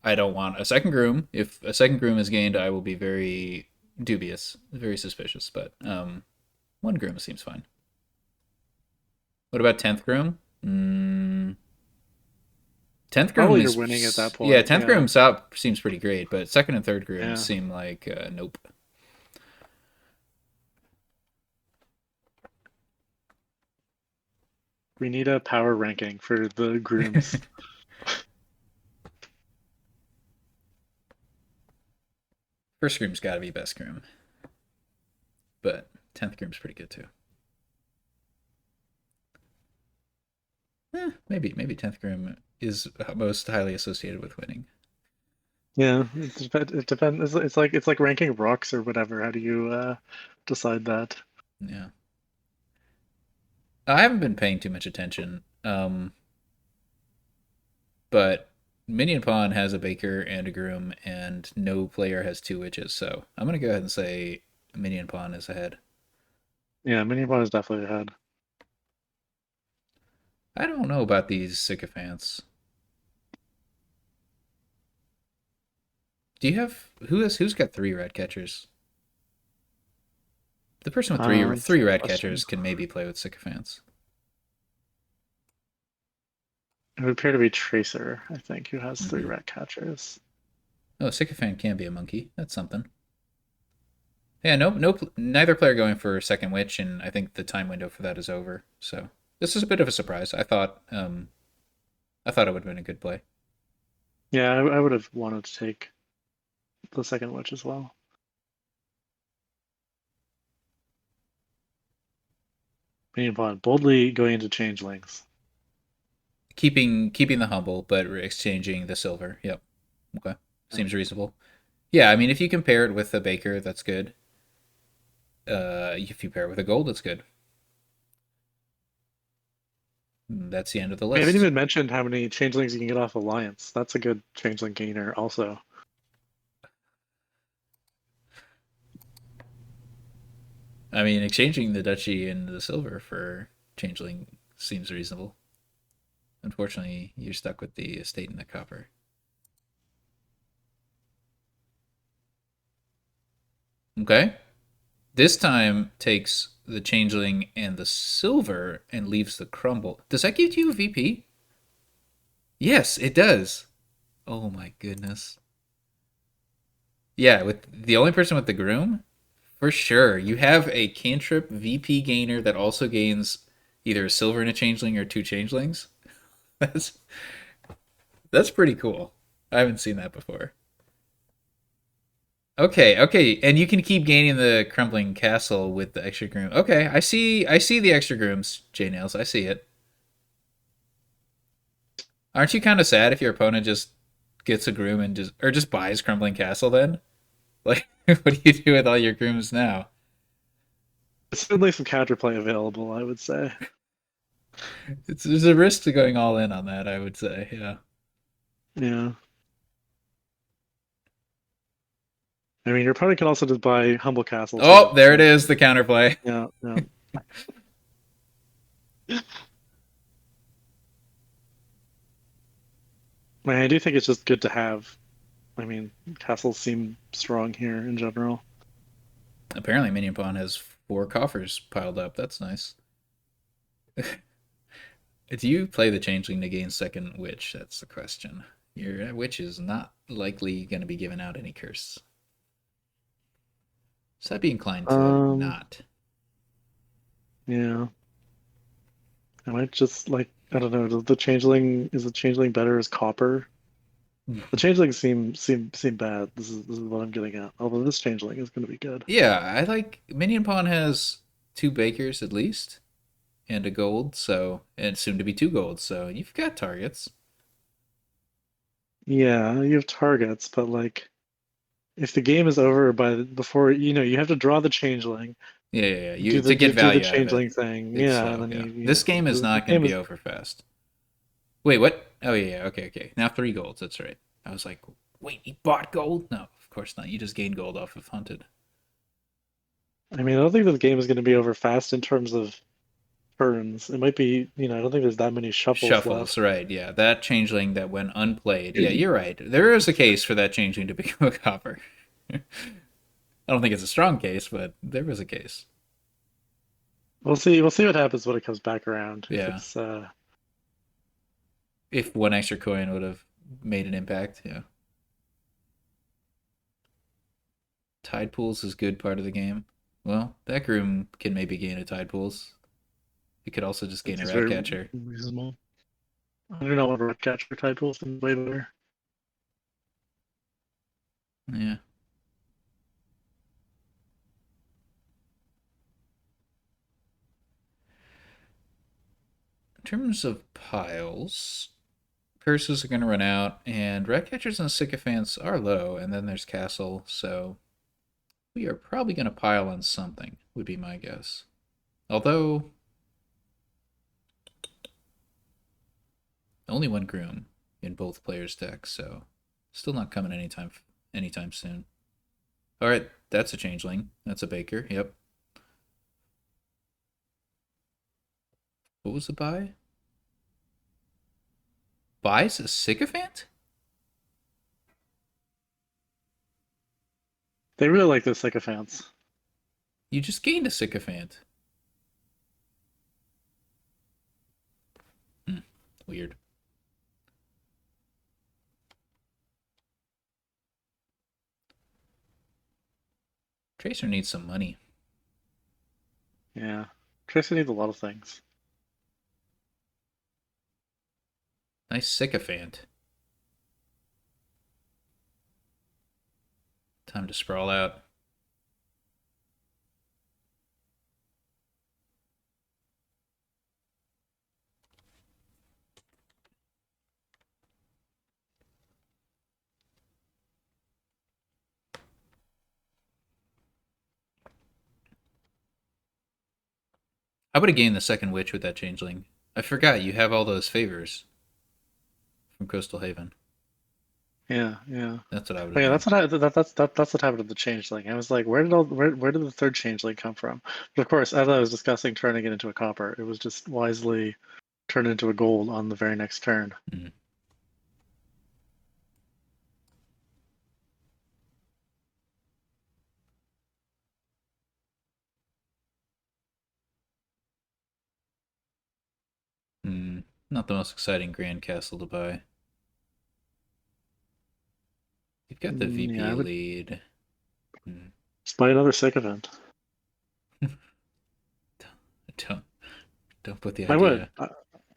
I don't want a second groom. If a second groom is gained, I will be very dubious, very suspicious. But one groom seems fine. What about 10th groom? 10th groom Probably you're winning at that is yeah. point. 10th Yeah, groom seems pretty great, but second and third grooms yeah. seem like nope. We need a power ranking for the grooms. First groom's got to be best groom, but 10th groom's pretty good too. Maybe 10th groom is most highly associated with winning. Yeah, it depends. It's like ranking rocks or whatever. How do you decide that? Yeah, I haven't been paying too much attention. But Minionpawn has a baker and a groom, and no player has two witches. So I'm gonna go ahead and say Minionpawn is ahead. Yeah, Minionpawn is definitely ahead. I don't know about these sycophants. Do you have who's got three rat catchers? The person with That's a three good rat question. catchers can maybe play with sycophants. It would appear to be Tracer, I think, who has three Mm-hmm. rat catchers. Oh, sycophant can be a monkey. That's something. Yeah, no, neither player going for second witch, and I think the time window for that is over. So this is a bit of a surprise. I thought it would have been a good play. Yeah, I would have wanted to take the second witch as well. Minionpawn boldly going into changelings. Keeping the humble, but exchanging the silver. Yep. Okay. Seems reasonable. Yeah, I mean, if you compare it with a baker, that's good. If you pair it with a gold, that's good. That's the end of the We haven't list. even mentioned how many changelings you can get off Alliance. That's a good changeling gainer also. I mean, exchanging the duchy and the silver for changeling seems reasonable. Unfortunately, you're stuck with the estate and the copper. Okay. This time takes the changeling and the silver and leaves the crumble. Does that give you a VP? Yes, it does. Oh my goodness. Yeah, with the only person with the groom, for sure. You have a cantrip VP gainer that also gains either a silver and a changeling or two changelings. That's that's pretty cool. I haven't seen that before. Okay, and you can keep gaining the crumbling castle with the extra groom. Okay, I see the extra grooms, J Nails. I see it. Aren't you kind of sad if your opponent just gets a groom and just buys Crumbling Castle then? Like, what do you do with all your grooms now? There's certainly some counterplay available, I would say. There's a risk to going all in on that, I would say. Yeah. Yeah. I mean, your opponent can also just buy Humble Castle Oh, too. there it So is, the counterplay. yeah, yeah. I mean, I do think it's just good to have. I mean, castles seem strong here in general. Apparently, Minionpawn has 4 coffers piled up. That's nice. Do you play the Changeling to gain second Witch? That's the question. Your Witch is not likely going to be giving out any curse. So I'd be inclined to Um, not. yeah. I might just like I don't know. Does the changeling is the changeling better as copper? The changelings seem bad. This is what I'm getting at. Although this changeling is going to be good. Yeah, I like Minionpawn has 2 bakers at least and a gold, so and soon to be 2 golds. So you've got targets. Yeah, you have targets, but like if the game is over before you have to draw the changeling, Yeah. do You the to get do the value out of it. changeling thing, It's yeah, and slow. then Yeah, you this know game is the not going to game be is over fast. Wait, what? Oh yeah. Okay. Now 3 golds. That's right. I was like, wait, he bought gold? No, of course not. You just gain gold off of hunted. I mean, I don't think this game is going to be over fast in terms of turns. It might be, I don't think there's that many shuffles Shuffles, left. right? Yeah, that changeling that went unplayed. Yeah, you're right. There is a case for that changeling to become a copper. I don't think it's a strong case, but there is a case. We'll see. We'll see what happens when it comes back around. If Yeah, it's if 1 extra coin would have made an impact. Yeah, tide pools is good part of the game. Well, that groom can maybe gain a tide pools. He could also just gain a it's rat very catcher. reasonable. I don't know what Ratcatcher titles and way better. Yeah. In terms of piles, curses are going to run out, and rat catchers and sycophants are low, and then there's castle, so we are probably going to pile on something, would be my guess. Although, only 1 groom in both players' decks, so still not coming anytime soon. All right, that's a changeling. That's a baker. Yep. What was the buy? Buys a sycophant? They really like the sycophants. You just gained a sycophant. Hmm, weird. Tracer needs some money. Yeah, Tracer needs a lot of things. Nice sycophant. Time to sprawl out. I would have gained the second witch with that changeling. I forgot you have all those favors from Coastal Haven. Yeah, yeah. That's what I would Oh, have yeah, done. that's what happened to the changeling. I was like, where did the third changeling come from? But of course, as I was discussing turning it into a copper, it was just wisely turned into a gold on the very next turn. Mm. Mm. Not the most exciting Grand Castle to buy. You've got the Yeah, I VP would lead. Mm. just buy another sycophant. don't don't put the I would. idea.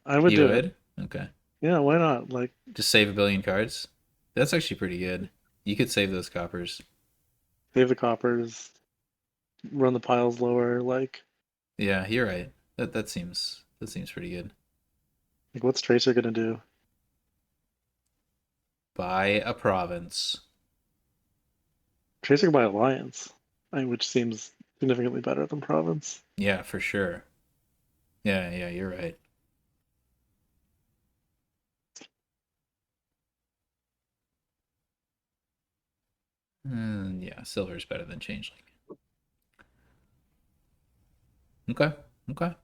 I would You do it. would? Okay. Yeah, why not? Like, Just save a billion cards. That's actually pretty good. You could save those coppers. save the coppers, run the piles lower. Yeah, you're right. That seems pretty good. What's Tracer gonna do? Buy a province. Tracer by Alliance, which seems significantly better than Province. Yeah, for sure. Yeah, you're right. Yeah, silver's better than changeling. Okay, okay.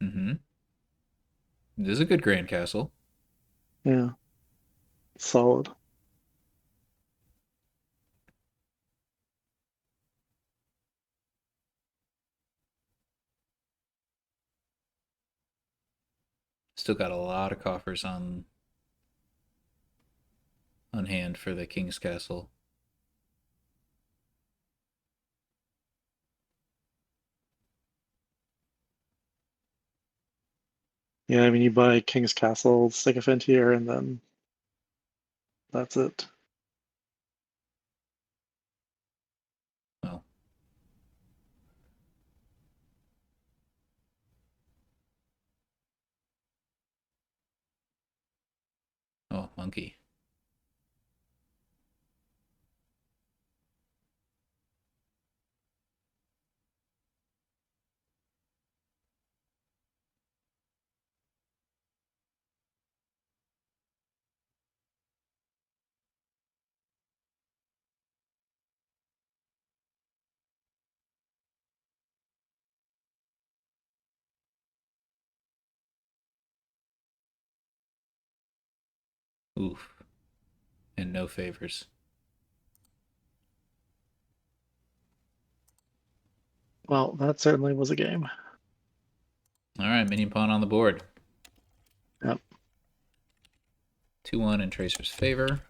Mm-hmm. This is a good Grand Castle. Yeah, solid. Still got a lot of coffers on hand for the King's Castle. Yeah, I mean, you buy King's Castle, Sycophant here, and then that's it. Well, oh, monkey. Oof. And no favors. Well, that certainly was a game. All right, Minionpawn on the board. Yep. 2-1 in Tracer's favor.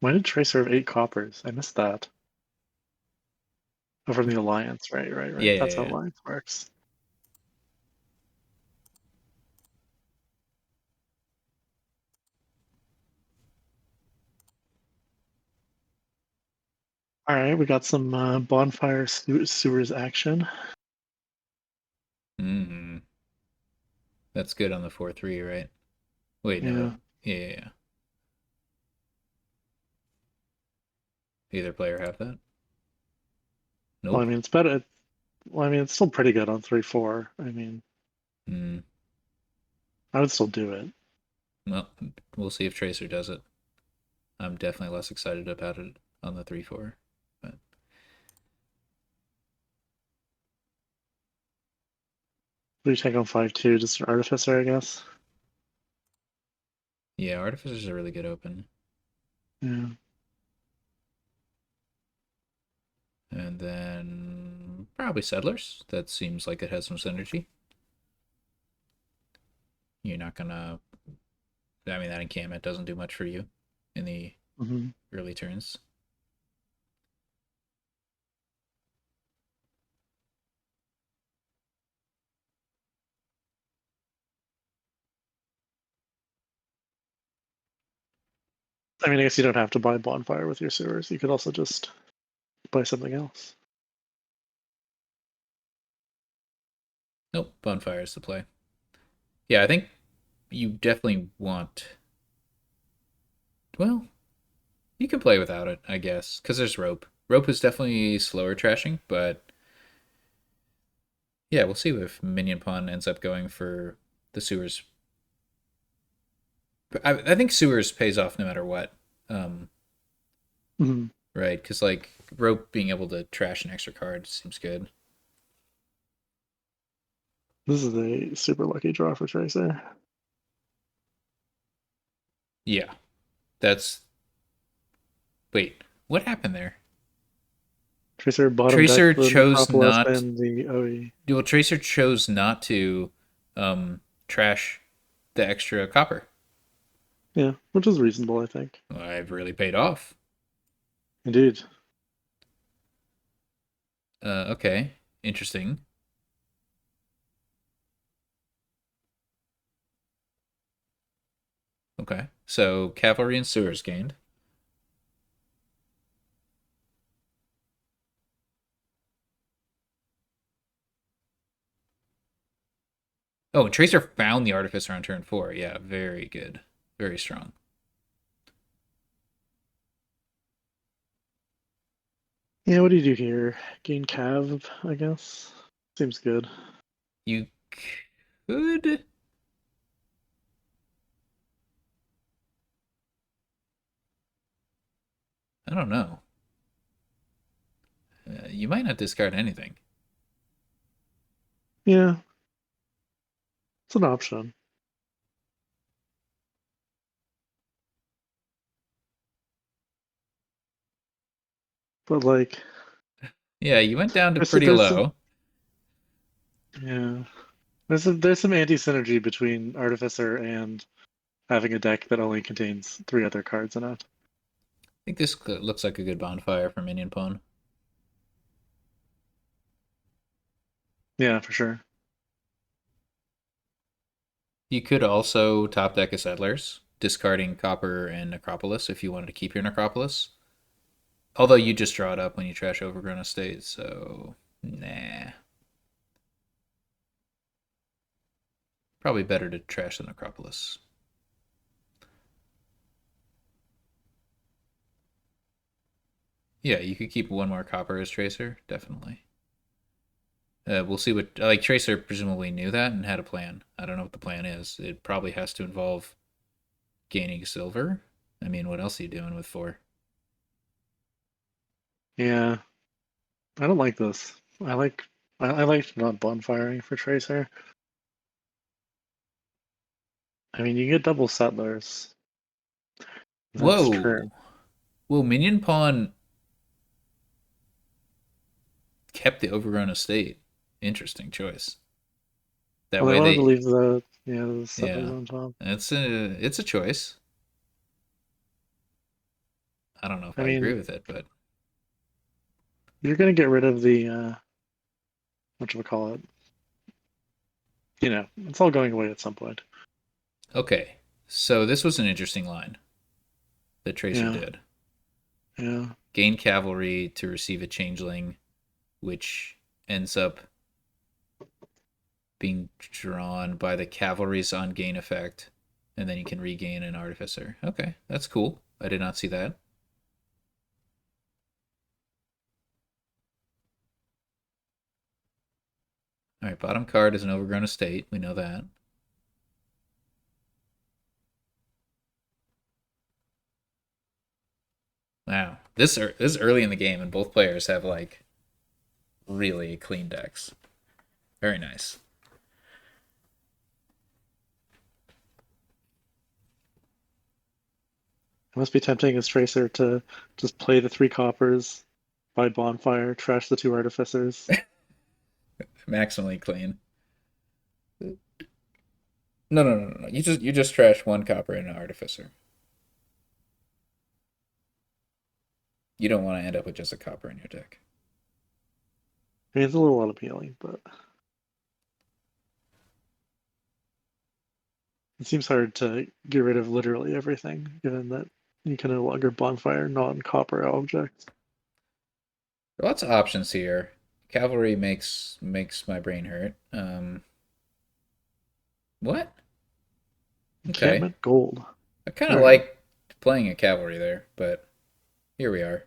Why did Tracer have 8 coppers? I missed that. Oh, from the Alliance, right, right, Yeah, right. yeah, That's how yeah. Alliance works. All right, we got some bonfire sewers action. Mm-hmm. That's good on the 4-3, right? Wait, no. Yeah. Yeah. Either player have that? Well, I Nope. mean, it's better. Well, I mean, it's still pretty good on 3-4. I mean, Mm. I would still do it. Well, we'll see if Tracer does it. I'm definitely less excited about it on the 3-4. But What do you take on 5-2? Just an Artificer, I guess. yeah, Artificer's a really good open. Yeah. And then probably Settlers. That seems like it has some synergy. You're not gonna. I mean, that encampment doesn't do much for you in the Hmm. early turns. I mean, I guess you don't have to buy Bonfire with your sewers. You could also just buy something else. Nope, Bonfire is the play. Yeah, I think you definitely want. Well, you can play without it, I guess, because there's Rope. Rope is definitely slower trashing, but yeah, we'll see if Minionpawn ends up going for the sewers. I think sewers pays off no matter what, Hmm. right? Because like Rope being able to trash an extra card seems good. This is a super lucky draw for Tracer. Yeah, that's. Wait, what happened there? Tracer bottom deck Tracer the chose Necropolis not. and the OE. Well, Tracer chose not to trash the extra copper. Yeah, which is reasonable, I think. Well, I've really paid off. Indeed. Okay, interesting. Okay, so cavalry and sewers gained. Oh, and Tracer found the Artificer on turn 4. Yeah, very good. Very strong. Yeah, what do you do here? Gain Cav, I guess. Seems good. You could. I don't know. You might not discard anything. Yeah, it's an option. But like, Yeah, you went down to there's pretty there's some low. yeah, there's some anti-synergy between Artificer and having a deck that only contains 3 other cards in it. I think this looks like a good bonfire for Minionpawn. Yeah, for sure. You could also top deck a Settlers, discarding Copper and Necropolis if you wanted to keep your Necropolis. Although you just draw it up when you trash Overgrown Estate, so nah. Probably better to trash the Necropolis. Yeah, you could keep one more Copper as Tracer, definitely. We'll see what like Tracer presumably knew that and had a plan. I don't know what the plan is. It probably has to involve gaining silver. I mean, what else are you doing with 4? Yeah, I don't like this. I like not bonfiring for Tracer. I mean, you get double Settlers. That's turn. Whoa. Whoa, Minion Pawn kept the Overgrown Estate. Interesting choice. That Well, they way wanted to they leave the Settlers yeah. on top. It's a choice. I don't know if I I agree mean, with it, but you're gonna get rid of the what you call it. It's all going away at some point. okay. So this was an interesting line that Tracer Yeah, did. yeah. Gain Cavalry to receive a Changeling, which ends up being drawn by the Cavalry's on gain effect, and then you can regain an Artificer. Okay, that's cool. I did not see that. All right, bottom card is an Overgrown Estate. We know that. Wow, this is early in the game, and both players have like really clean decks. Very nice. It must be tempting as Tracer to just play the 3 coppers, buy bonfire, trash the 2 artificers. Maximally clean. No, no, no, no. You just trash one Copper and an Artificer. You don't want to end up with just a Copper in your deck. I mean, it's a little unappealing, but it seems hard to get rid of literally everything, given that you can no longer bonfire non-copper objects. There are lots of options here. Cavalry makes my brain hurt. What? Okay. Encampment gold. I kind All of right. like playing a cavalry there, but here we are.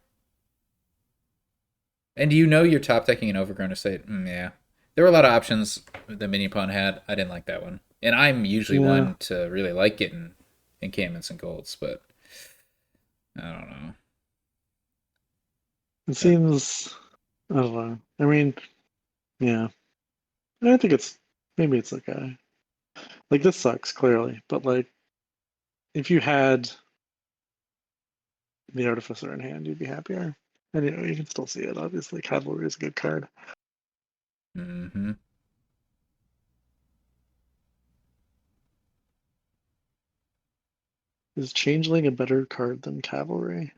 And you know you're top decking an Overgrown Estate. Yeah. There were a lot of options the Minionpawn had. I didn't like that one. And I'm usually Yeah, one to really like getting encampments and golds, but I don't know. it That, seems. I don't know. I mean, yeah. I think maybe it's okay. Like this sucks clearly, but like if you had the artificer in hand, you'd be happier. And you can still see it. Obviously, cavalry is a good card. mm-hmm. Is Changeling a better card than cavalry?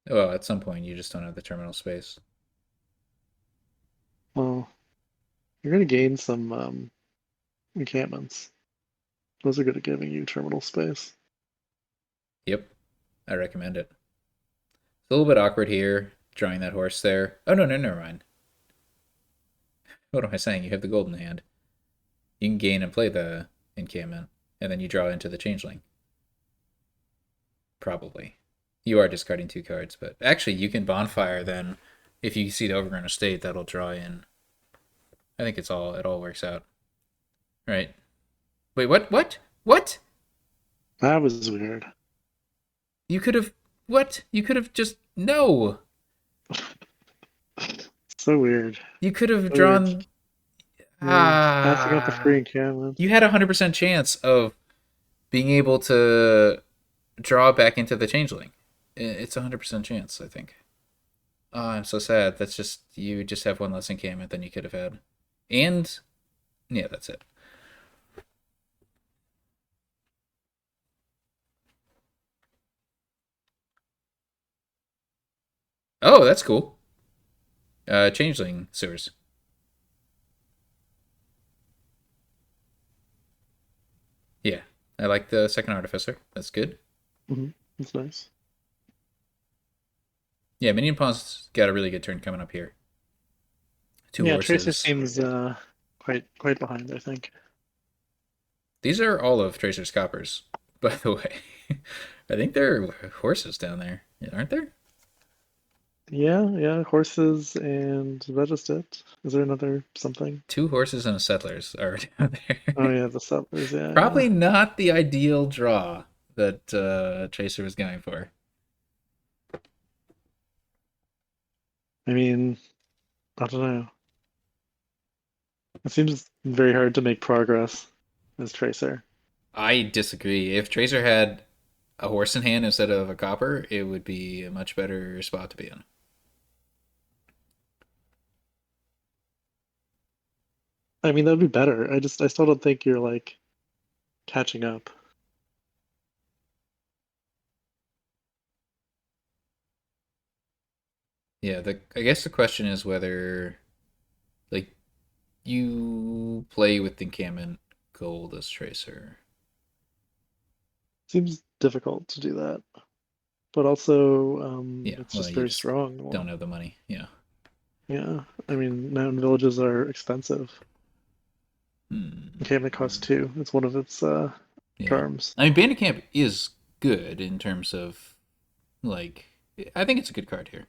Well, at some point you just don't have the terminal space. Well, you're gonna gain some encampments. Those are good at giving you terminal space. Yep. I recommend it. It's a little bit awkward here, drawing that horse there. Oh, no, no, never mind. What am I saying? You have the golden hand. You can gain and play the encampment, and then you draw into the Changeling. Probably. You are discarding 2 cards, but actually you can Bonfire then. If you see the Overgrown Estate, that'll draw in. I think it all works out. Right. Wait, what? What? What? That was weird. You could have. What? You could have just. No! So weird. You could have So weird. drawn. Yeah, passing out the free Ah. encampment. You had a 100% chance of being able to draw back into the Changeling. It's a 100% chance, I think. Oh, I'm so sad. That's just. You just have one less encampment than you could have had. And. Yeah, that's it. Oh, that's cool. Changeling sewers. Yeah, I like the second artificer. That's good. That's nice. Yeah, Minionpawn's got a really good turn coming up here. Two Yeah, Tracer horses. seems quite behind, I think. These are all of Tracer's coppers, by the way. I think there are horses down there, aren't there? Yeah, horses, and is that just it? Is there another something? 2 horses and a settlers are down Oh there. yeah, the settlers, yeah. Probably not the ideal draw that Tracer was going for. I mean, I don't know. It seems very hard to make progress as Tracer. I disagree. If Tracer had a horse in hand instead of a copper, it would be a much better spot to be in. I mean, that'd be better. I still don't think you're like catching up. Yeah, I guess the question is whether like you play with the encampment gold as Tracer. Seems difficult to do that, but also Yeah, it's well, just you very just strong. don't Well, have the money. Yeah. yeah. I mean, mountain villages are expensive. Hmm. Encampment costs 2. It's one of its Yeah. charms. I mean, Bandit Camp is good in terms of like. I think it's a good card here.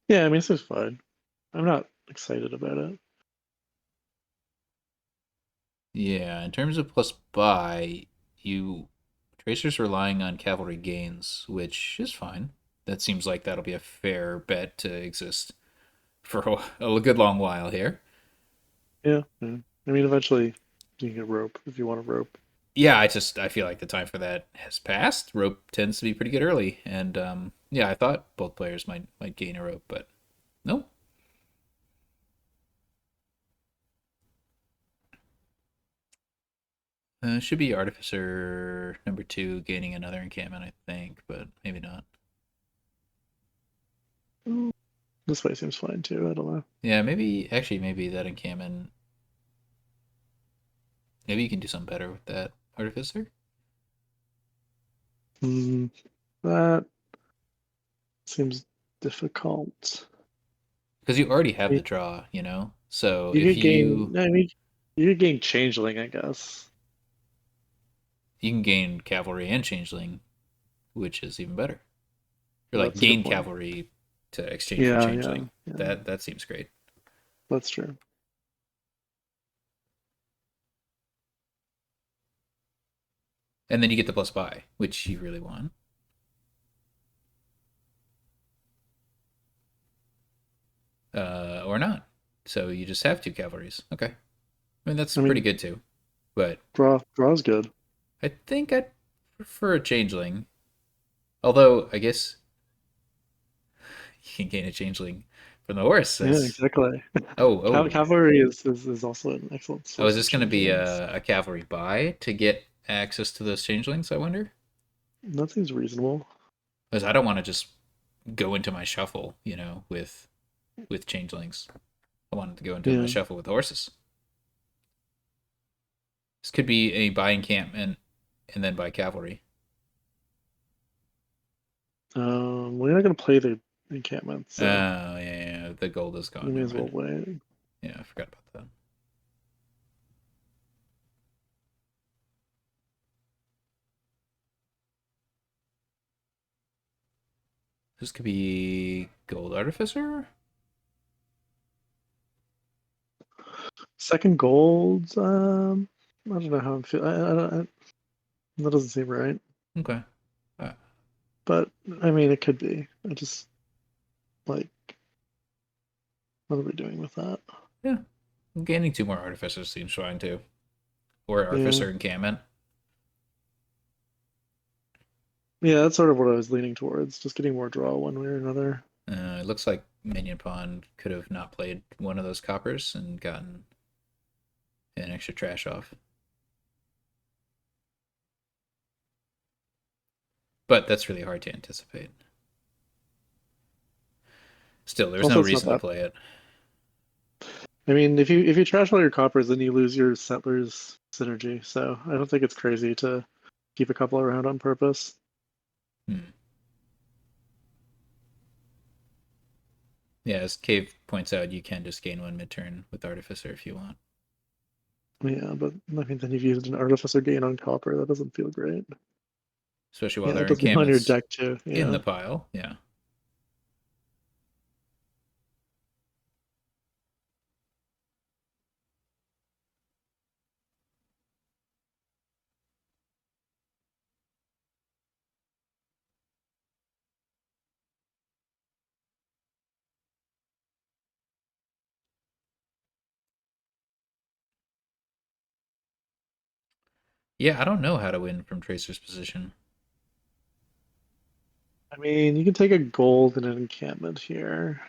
Yeah, I mean, this is fine. I'm not excited about it. Yeah, in terms of plus buy, you Tracer's relying on cavalry gains, which is fine. That seems like that'll be a fair bet to exist for a good long while here. Yeah. I mean, eventually you can get rope if you want a rope. Yeah, I feel like the time for that has passed. Rope tends to be pretty good early, and yeah, I thought both players might gain a rope, but no. Should be Artificer number 2 gaining another encampment, I think, but maybe not. Mm, This way seems fine too. I don't know. Yeah, maybe that encampment. Maybe you can do something better with that Artificer. Mm, that seems difficult. Because you already I have the mean, draw, So you if could gain. you I mean, you could gain changeling, I guess. you can gain cavalry and changeling, which is even better. Or like That's a good gain point. cavalry to exchange for Yeah. changeling. That seems great. That's true. And then you get the plus buy, which you really want. Or not. So you just have 2 cavalries. Okay. I mean that's I pretty mean, good too. But draw's good. I think I'd prefer a changeling. Although I guess you can gain a changeling from the horse. Yeah, As exactly. oh, Cavalry is also an excellent oh, is source of this going to be changelings. a cavalry buy to get access to those changelings? I wonder. That seems reasonable. Because I don't want to just go into my shuffle, with changelings. I wanted to go into my Yeah. shuffle with horses. This could be a buy encampment and then buy cavalry. We're not gonna play the encampment, Oh, so yeah, the gold is you gone. may Never as well mind. wait. Yeah, I forgot about that. This could be gold artificer. Second gold. I don't know how I'm feeling. That doesn't seem right. Okay. Uh, But I mean, it could be. I just like, what are we doing with that? yeah, gaining 2 more artificers seems fine too. Or Yeah, artificer encampment. yeah, that's sort of what I was leaning towards. Just getting more draw one way or another. It looks like Minionpawn could have not played one of those coppers and gotten an extra trash off. But that's really hard to anticipate. Still, there's no Also, it's not reason to that. play it. I mean, if you trash all your coppers, then you lose your settlers synergy. So I don't think it's crazy to keep a couple around on purpose. Hmm. Yeah, as Cave points out, you can just gain 1 mid-turn with Artificer if you want. Yeah, but I mean, then you've used an artificer gain on copper. That doesn't feel great. Especially while Yeah, there it are does be on your encampments deck too. in Yeah. the pile. Yeah. Yeah, I don't know how to win from Tracer's position. I mean, you can take a gold and an encampment here,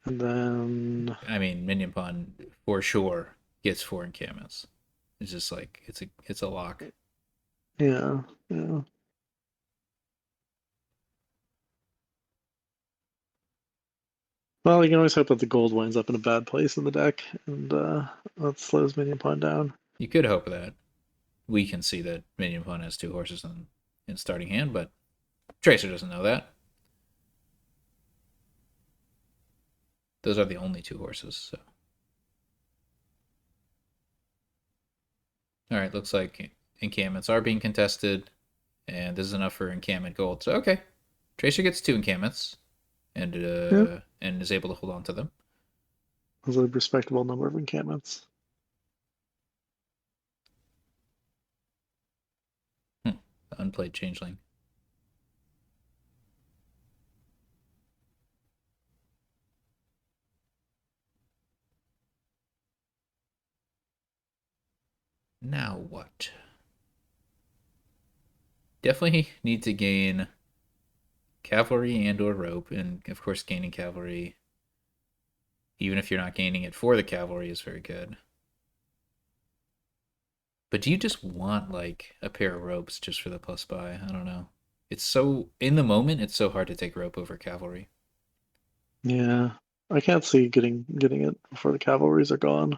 and then I mean, Minion Pawn for sure gets 4 encampments. It's just like it's a lock. yeah, yeah. Well, you can always hope that the gold winds up in a bad place in the deck, and that slows Minion Pawn down. You could hope that. We can see that Minion Pawn has 2 horses in starting hand, but Tracer doesn't know that. Those are the only 2 horses. So, all right, looks like encampments are being contested, and this is enough for encampment gold. So, okay, Tracer gets 2 encampments Yeah, and is able to hold on to them. there's a respectable number of encampments. The unplayed Changeling. Now what? Definitely need to gain cavalry and or rope, and of course gaining cavalry, even if you're not gaining it for the cavalry, is very good. But do you just want like a pair of ropes just for the plus buy? I don't know. It's so in the moment, it's so hard to take rope over cavalry. Yeah, I can't see getting it before the cavalries are gone.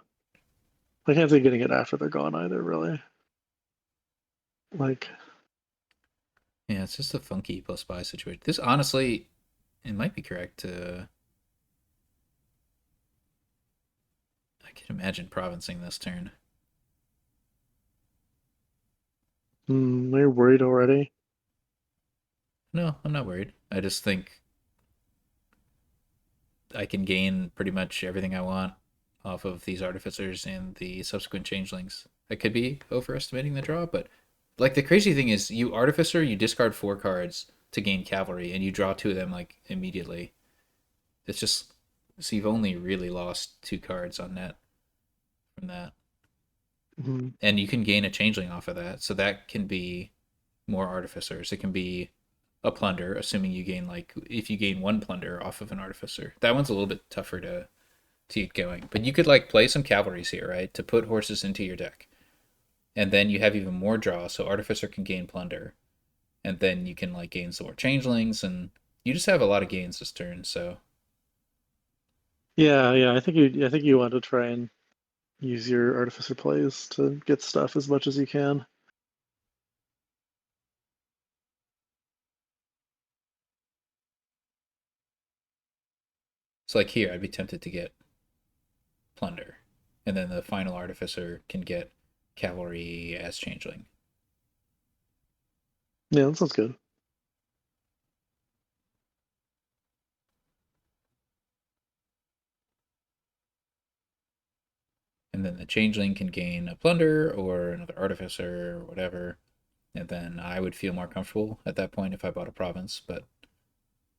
I can't see getting it after they're gone either, really. Like, Yeah, it's just a funky plus buy situation. This honestly, it might be correct to. I can imagine provincing this turn. you're worried already. No, I'm not worried. I just think I can gain pretty much everything I want off of these artificers and the subsequent changelings. I could be overestimating the draw, but like the crazy thing is, you artificer, you discard 4 cards to gain cavalry, and you draw 2 of them like immediately. It's just so you've only really lost 2 cards on net from that, Mhm. and you can gain a changeling off of that. So that can be more artificers. It can be a plunder, assuming you gain like if you gain 1 plunder off of an artificer. That one's a little bit tougher to get going. But you could like play some cavalries here, right? To put horses into your deck. And then you have even more draw, so Artificer can gain plunder. And then you can like gain some more changelings, and you just have a lot of gains this turn, so Yeah, yeah. I think you want to try and use your artificer plays to get stuff as much as you can. So like here, I'd be tempted to get Plunder, and then the final Artificer can get Cavalry as Changeling. Yeah, that sounds good. And then the Changeling can gain a Plunder or another Artificer or whatever. And then I would feel more comfortable at that point if I bought a province. But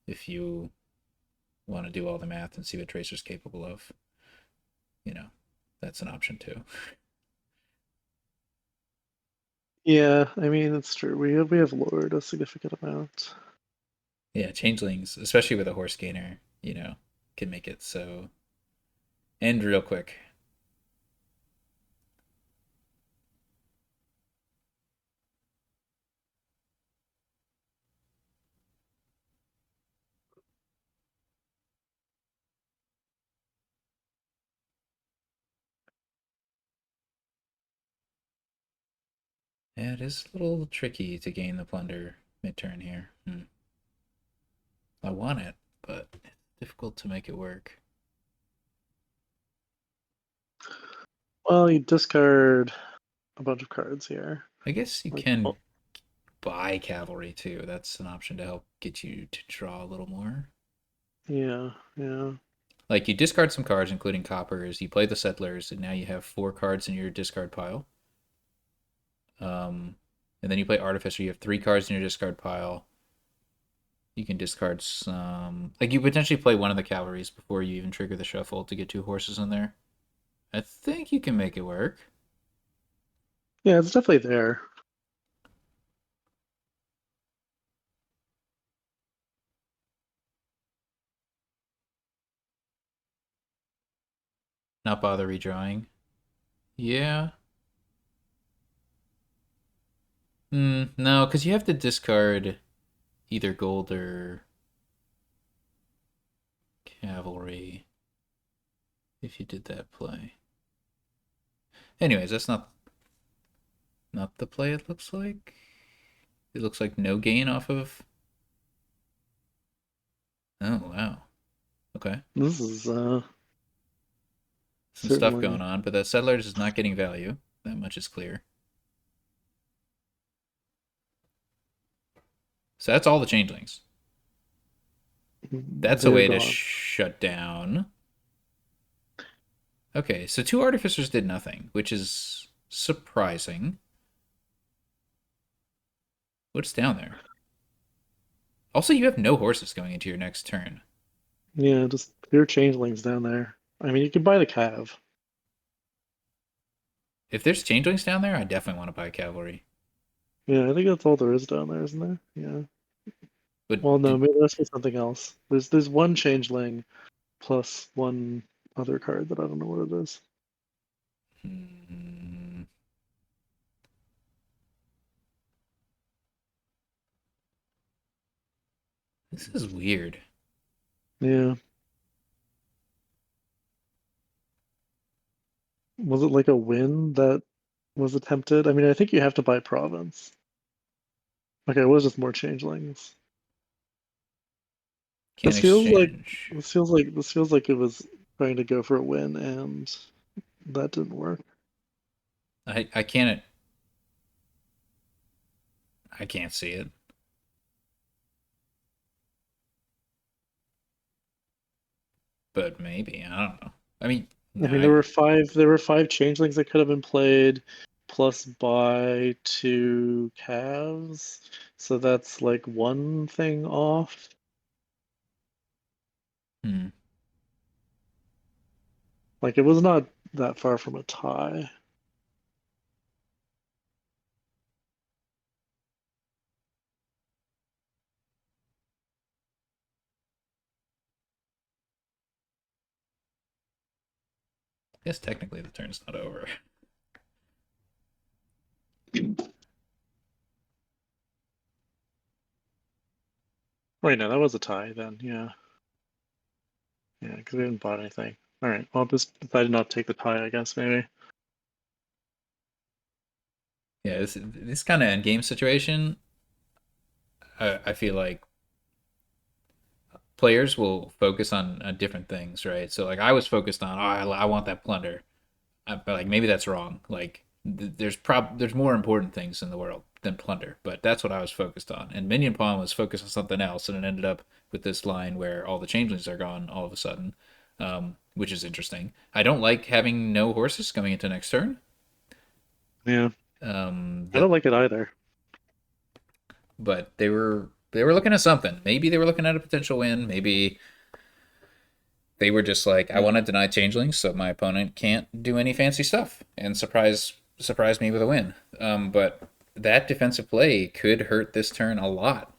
if you want to do all the math and see what Tracer's capable of, you know, that's an option too. Yeah, I mean it's true. We have lowered a significant amount. Yeah, Changelings, especially with a horse gainer, can make it so end real quick. Yeah, it is a little tricky to gain the plunder mid-turn here. I want it, but it's difficult to make it work. Well, you discard a bunch of cards here. I guess you Like, can oh, buy cavalry too. That's an option to help get you to draw a little more. yeah, yeah. Like you discard some cards, including coppers. You play the settlers, and now you have 4 cards in your discard pile. And then you play artificer. You have 3 cards in your discard pile. You can discard some. Like you potentially play one of the cavalries before you even trigger the shuffle to get 2 horses in there. I think you can make it work. Yeah, it's definitely there. Not bother redrawing. Yeah. No, because you have to discard either gold or cavalry if you did that play. Anyways, that's not the play it looks like. It looks like no gain off of. Oh wow. Okay. This is Some stuff certainly going on, but the settlers is not getting value. That much is clear. So that's all the changelings. That's a they're way to gone. shut down. Okay, so 2 artificers did nothing, which is surprising. What's down there? Also, you have no horses going into your next turn. Yeah, just pure changelings down there. I mean, you can buy the cav. If there's changelings down there, I definitely want to buy cavalry. Yeah, I think that's all there is down there, isn't there? Yeah. But Well, no, maybe that's just something else. There's one changeling plus one other card that I don't know what it is. hmm, this is weird. Yeah. Was it like a win that was attempted? I mean, I think you have to buy province. Okay, it was just more changelings. Can't This feels like exchange. this feels like it was trying to go for a win and that didn't work. I can't see it, but maybe I don't know. I mean, I no, mean, there were five changelings that could have been played, plus buy two calves. So that's like one thing off. hmm. Like it was not that far from a tie. I guess technically the turn's not over. Wait, no, that was a tie then. Yeah, yeah, because we didn't bought anything. All right, well, just decided not to take the tie, I guess maybe. Yeah, this kind of end game situation. I feel like players will focus on different things, right? So like I was focused on, oh, I want that plunder, but like maybe that's wrong. Like there's more important things in the world than plunder, but that's what I was focused on. And Minionpawn was focused on something else, and it ended up with this line where all the changelings are gone all of a sudden, which is interesting. I don't like having no horses coming into next turn. Yeah, I That, don't like it either. but they were looking at something. Maybe they were looking at a potential win. Maybe they were just like, I Yeah. want to deny changelings so my opponent can't do any fancy stuff and surprise me with a win. But that defensive play could hurt this turn a lot.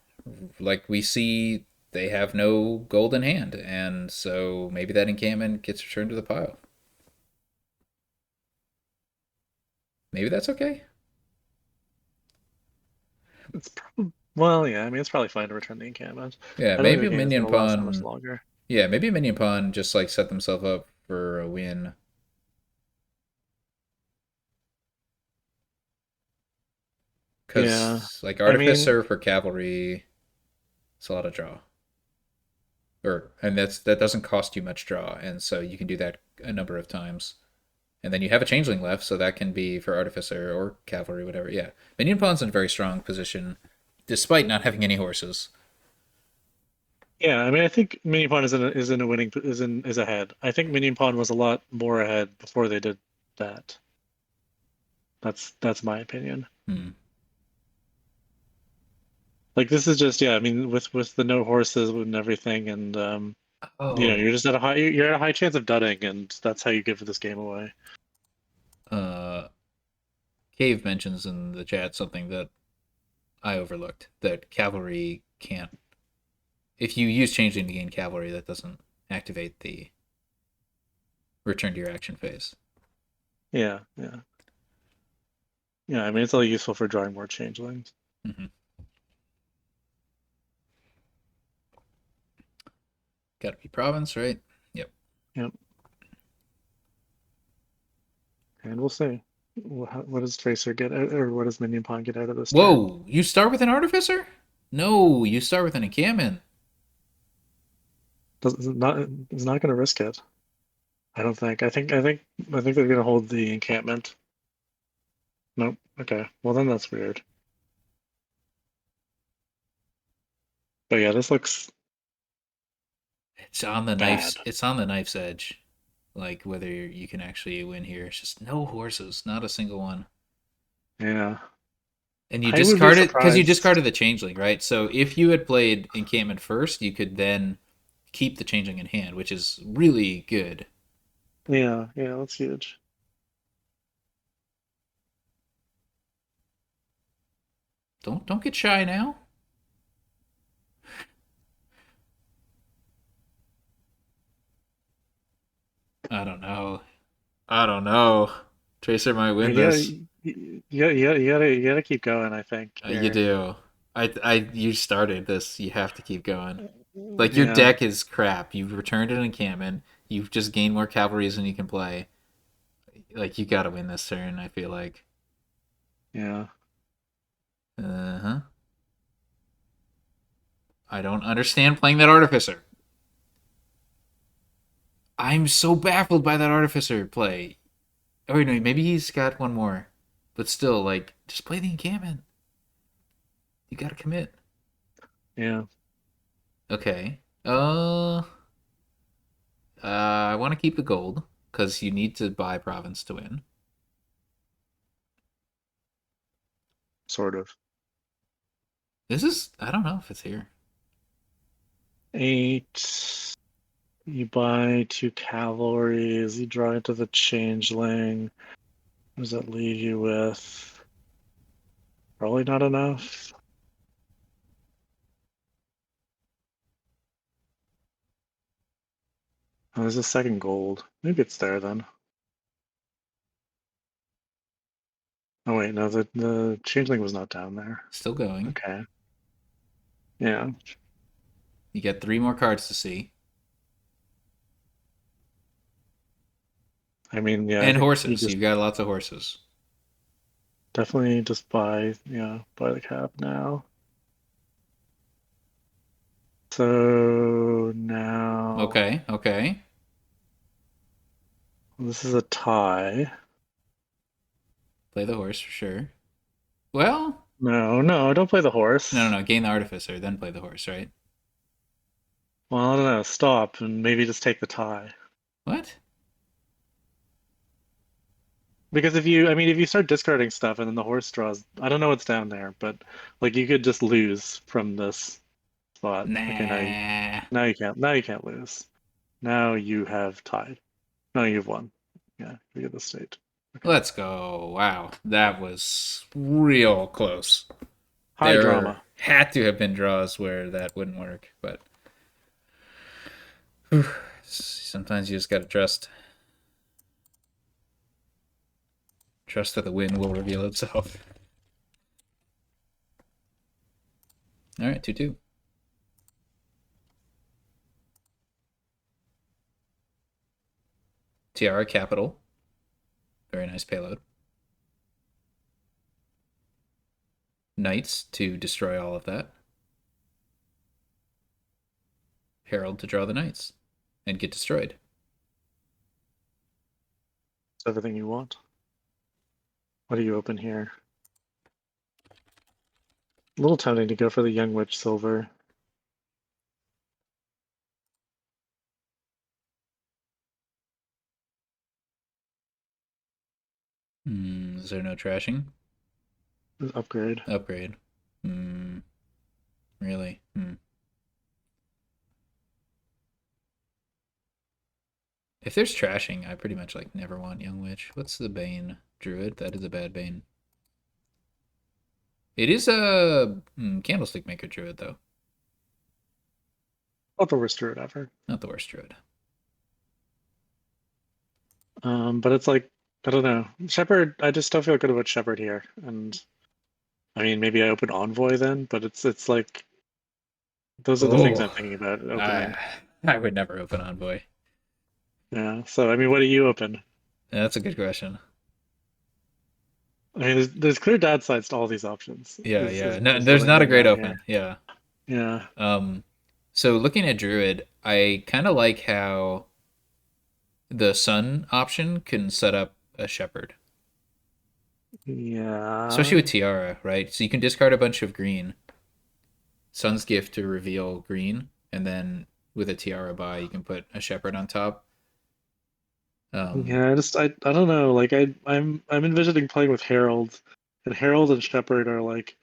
Like we see, they have no golden hand, and so maybe that encampment gets returned to the pile. Maybe that's okay. Well, yeah. I mean, it's probably fine to return the encampment. Yeah, I don't think maybe the a game is minion going to last that much pawn. longer. Yeah, maybe a minion pawn just like set themselves up for a win. Yeah. Because like I mean, artificer for cavalry, it's a lot of draw. And that doesn't cost you much draw, and so you can do that a number of times. And then you have a changeling left, so that can be for artificer or cavalry, whatever. Yeah, minion pawn's in a very strong position, despite not having any horses. yeah. I mean, I think Minionpawn is in a winning is ahead. I think Minionpawn was a lot more ahead before they did that. That's my opinion. Hmm. Like this is just yeah. I mean, with the no horses and everything, and you're Oh, just you're at a high chance of dudding, and that's how you give this game away. uh, Cave mentions in the chat something that I overlooked, that cavalry can't. If you use changeling to gain cavalry, that doesn't activate the return to your action phase. Yeah, yeah, yeah. I mean, it's all useful for drawing more changelings. Mm-hmm. Got to be province, right? Yep. Yep, and we'll see. What does Tracer get out, or what does Minion Pawn get out of this turn? Whoa, you start with an artificer? No, you start with an encampment. Does not is not going to risk it. I don't think. I think they're going to hold the encampment. Nope. Okay. Well, then that's weird. But yeah, this looks It's on the knife's. bad. It's on the knife's edge. Like whether you can actually win here. It's just no horses, not a single one. Yeah. And you I would be discarded because you surprised. discarded the changeling, right? So if you had played encampment first, you could then keep the changeling in hand, which is really good. Yeah, yeah, that's huge. Don't get shy now. I don't know. I don't know. Tracer might I win mean, yeah, this. you gotta keep going, I think You here. do. You started this. You have to keep going. Like your Yeah, deck is crap. You've returned an encampment. You've just gained more cavalries than you can play. Like you got to win this turn. I feel like. yeah. Uh huh. I don't understand playing that artificer. I'm so baffled by that artificer play. Oh wait, no, maybe he's got one more, but still, like, just play the encampment. You got to commit. Yeah, Okay. I want to keep the gold because you need to buy province to win. sort of. This is I don't know if it's here. 8. You buy 2 cavalries. You draw into the changeling. What does that leave you with? Probably not enough. Oh, there's a second gold. Maybe it's there then. Oh wait, no, the changeling was not down there. Still going. Okay. Yeah. You get 3 more cards to see. I mean, yeah, I And think you horses. just You've got lots of horses. definitely just buy the cap now. So now Okay, okay. this is a tie. Play the horse for sure. Well, No, no, don't play the no, no, horse. no. Gain the artificer, then play the horse, right? Well, I don't know. Stop and maybe just take the tie. What? Because if you start discarding stuff and then the horse draws, I don't know what's down there, but like you could just lose from this spot. Okay, Nah. now you can't lose. Now you have tied. No, you've won. Yeah, you get the state. Okay. Let's go. Wow. That was real close. High There drama. had to have been draws where that wouldn't work, but sometimes you just gotta trust that the win will reveal itself. All right, 2-2. Tiara Capital. Very nice payload. Knights to destroy all of that. Herald to draw the knights and get destroyed. It's everything you want. What do you open here? A little tempting to go for the Young Witch Silver. Is there no trashing? Upgrade. Upgrade. Really? If there's trashing, I pretty much like never want Young Witch. What's the Bane? Druid? That is a bad Bane. It is a Candlestick Maker Druid, though. Not the worst druid ever. Not the worst Druid. But it's like, I don't know. Shepherd, I just don't feel good about Shepherd here. And I mean, maybe I open Envoy then, but it's like, those are the things I'm Oh, thinking about I, opening. I would never open Envoy. Yeah. So, I mean, what do you open? That's a good question. I mean, there's clear dad sides to all these options, Yeah, yeah. No, is what there's I'm not a getting great at open. here. Yeah. Yeah. Um, so looking at Druid, I kind of like how the Sun option can set up a Shepherd, especially Yeah. with Tiara, right? So you can discard a bunch of green, Sun's Gift to reveal green, and then with a Tiara buy, you can put a Shepherd on top. Um, Yeah, I don't know. Like I'm envisioning playing with Harold, and Harold and Shepherd are like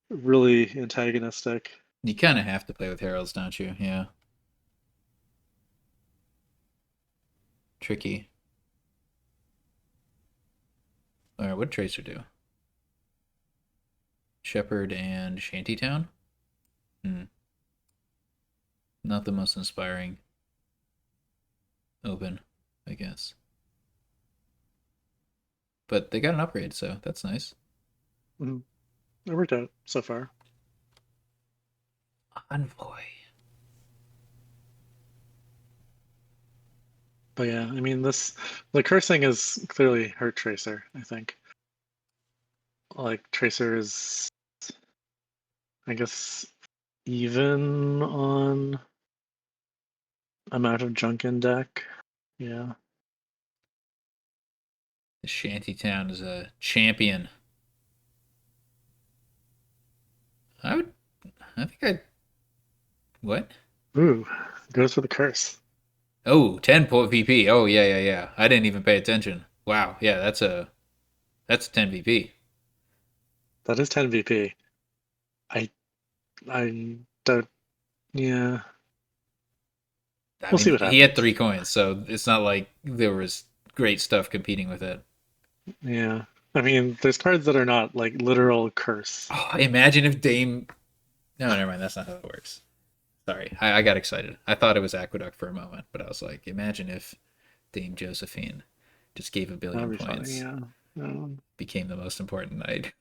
really antagonistic. you kind of have to play with Heralds, don't you? Yeah, tricky. All right, what Tracer do? Shepherd and Shantytown? Hmm. Not the most inspiring open, I guess. But they got an upgrade, so that's nice. Mhm. It worked out so far. Envoy. But yeah, I mean the cursing is clearly hurt Tracer, I think. Like Tracer is, I guess, even on amount of junk in deck. Yeah. The Shantytown is a champion. I would. I think I'd. What? Ooh, goes for the curse. Oh, 10 point VP. Oh, yeah, yeah, yeah. I didn't even pay attention. Wow. Yeah, that's a 10 VP. That is 10 VP. I I don't yeah. I We'll see mean, what he had happens. 3 coins, so it's not like there was great stuff competing with it. Yeah. I mean, there's cards that are not like literal curse. Oh, imagine if Dame. No, never mind. That's not how it works. Sorry, I got excited. I thought it was Aqueduct for a moment, but I was like, imagine if Dame Josephine just gave a That'd billion be funny, points, yeah. became the most important knight.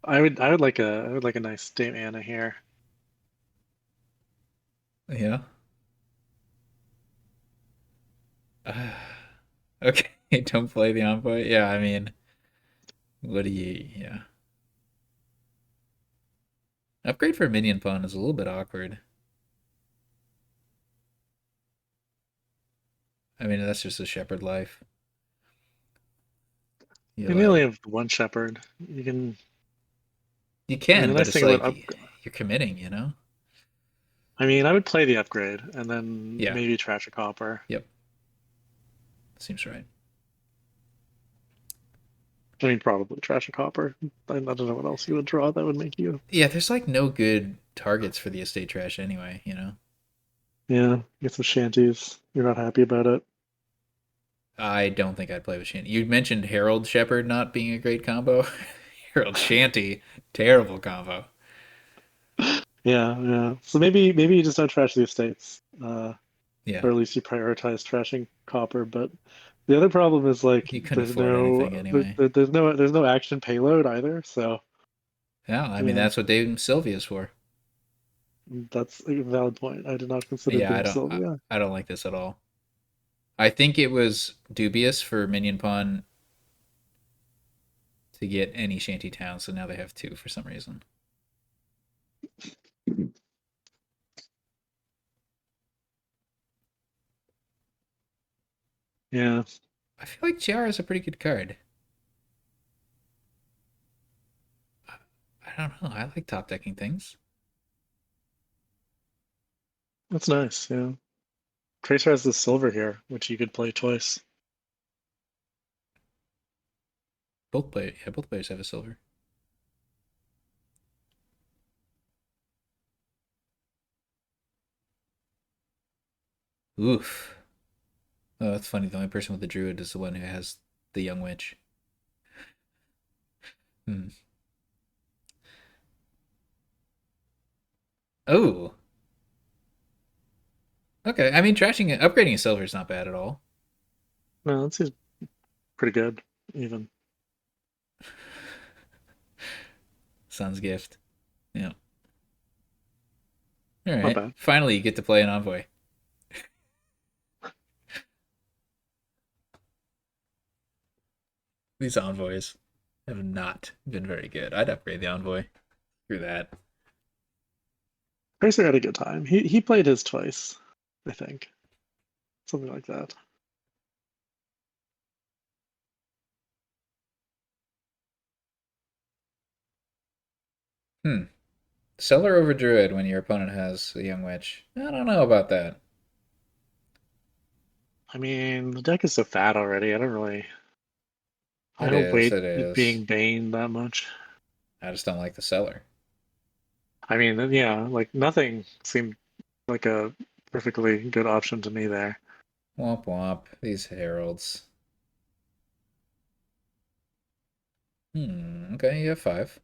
I would like a nice Dame Anna here. Yeah. Okay, don't play the envoy. Yeah, I mean, what do you? Yeah. Upgrade for Minionpawn is a little bit awkward. I mean, that's just a shepherd life. You And you only like have one shepherd. You can. you I mean, can, the but nice it's thing about like up. you're committing, you know? I mean, I would play the upgrade and then Yeah. maybe trash a copper. Yep. Seems right. I mean, probably trash a copper. I don't know what else you would draw that would make you. Yeah, there's like no good targets for the estate trash anyway, you know? Yeah, get some shanties. You're not happy about it. I don't think I'd play with Shanty. You mentioned Herald Shepherd not being a great combo. Herald Shanty, terrible combo. Yeah, yeah. So maybe you just don't trash the estates, Yeah, or at least you prioritize trashing copper. But the other problem is like you couldn't afford anything anyway. there's no action payload either. So Yeah, I mean yeah, that's what Dame Sylvia's for. that's a valid point. I did not consider Yeah, Dame Sylvia. I don't like this at all. I think it was dubious for Minion Pawn to get any shanty town, so now they have two for some reason. Yeah, I feel like JR is a pretty good card. I don't know. I like top decking things. that's nice. Yeah, Tracer has the silver here, which you could play twice. Both players have a silver. Oof. Oh, that's funny. The only person with the druid is the one who has the young witch. Hmm. Oh, okay. I mean, upgrading a silver is not bad at all. No, that seems pretty good, even. Sun's gift. Yeah. All Not right. bad. Finally, you get to play an envoy. These envoys have not been very good. I'd upgrade the envoy. Screw that. Tracer had a good time. He played his twice, I think, something like that. Hmm. Seller over druid when your opponent has a young witch. I don't know about that. I mean, the deck is so fat already. I It don't is. weight It it is. being Bane that much. I just don't like the seller. I mean, yeah, like nothing seemed like a perfectly good option to me there. Womp womp. These heralds. Hmm. Okay, you have five.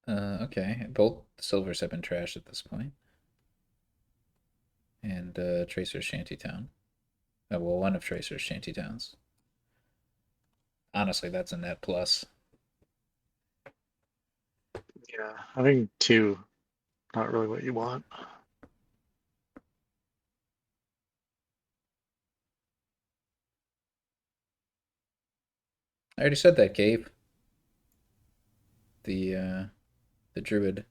Okay. Both silvers have been trashed at this point. And Tracer's Shantytown. Well, one of Tracer's Shantytowns. Honestly, that's a net plus. Yeah, having two, not really what you want. I already said that, Gabe. The druid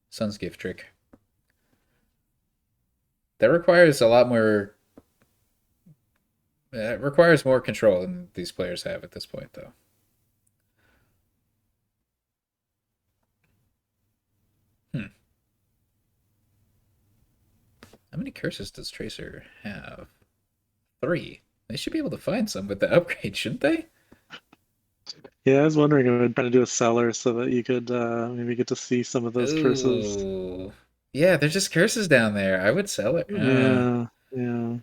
sun's gift trick. That requires a lot more. It requires more control than these players have at this point, though. Hmm. How many curses does Tracer have? Three. They should be able to find some with the upgrade, shouldn't they? Yeah, I was wondering if I'd try to do a seller so that you could maybe get to see some of those curses. Ooh. Yeah, there's just curses down there. I would sell it. Yeah, yeah.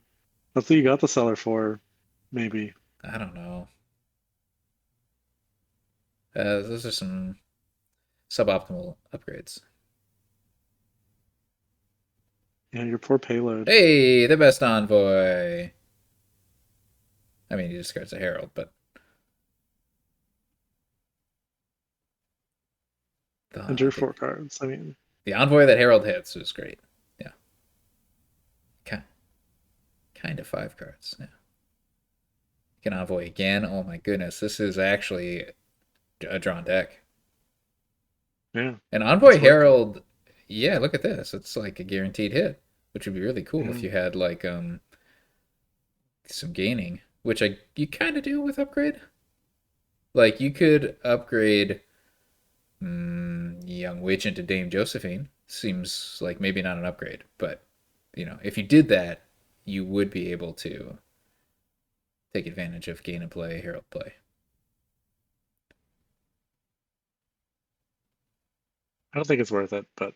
That's what you got the seller for, maybe. I don't know. Those are some suboptimal upgrades. Yeah, your poor payload. Hey, the best envoy. I mean, he discards a herald, but the Enter The, 4 cards. I mean, the envoy that Herald hits is great. Yeah, kind of 5 cards. Yeah, can envoy again. Oh my goodness, this is actually a drawn deck. yeah, An envoy it's working. Herald. Yeah, look at this. It's like a guaranteed hit, which would be really cool if Yeah. you had like some gaining, which you kind of do with upgrade. Like you could upgrade Young Witch into Dame Josephine. Seems like maybe not an upgrade, but if you did that, you would be able to take advantage of gain and play, Herald play. I don't think it's worth it, but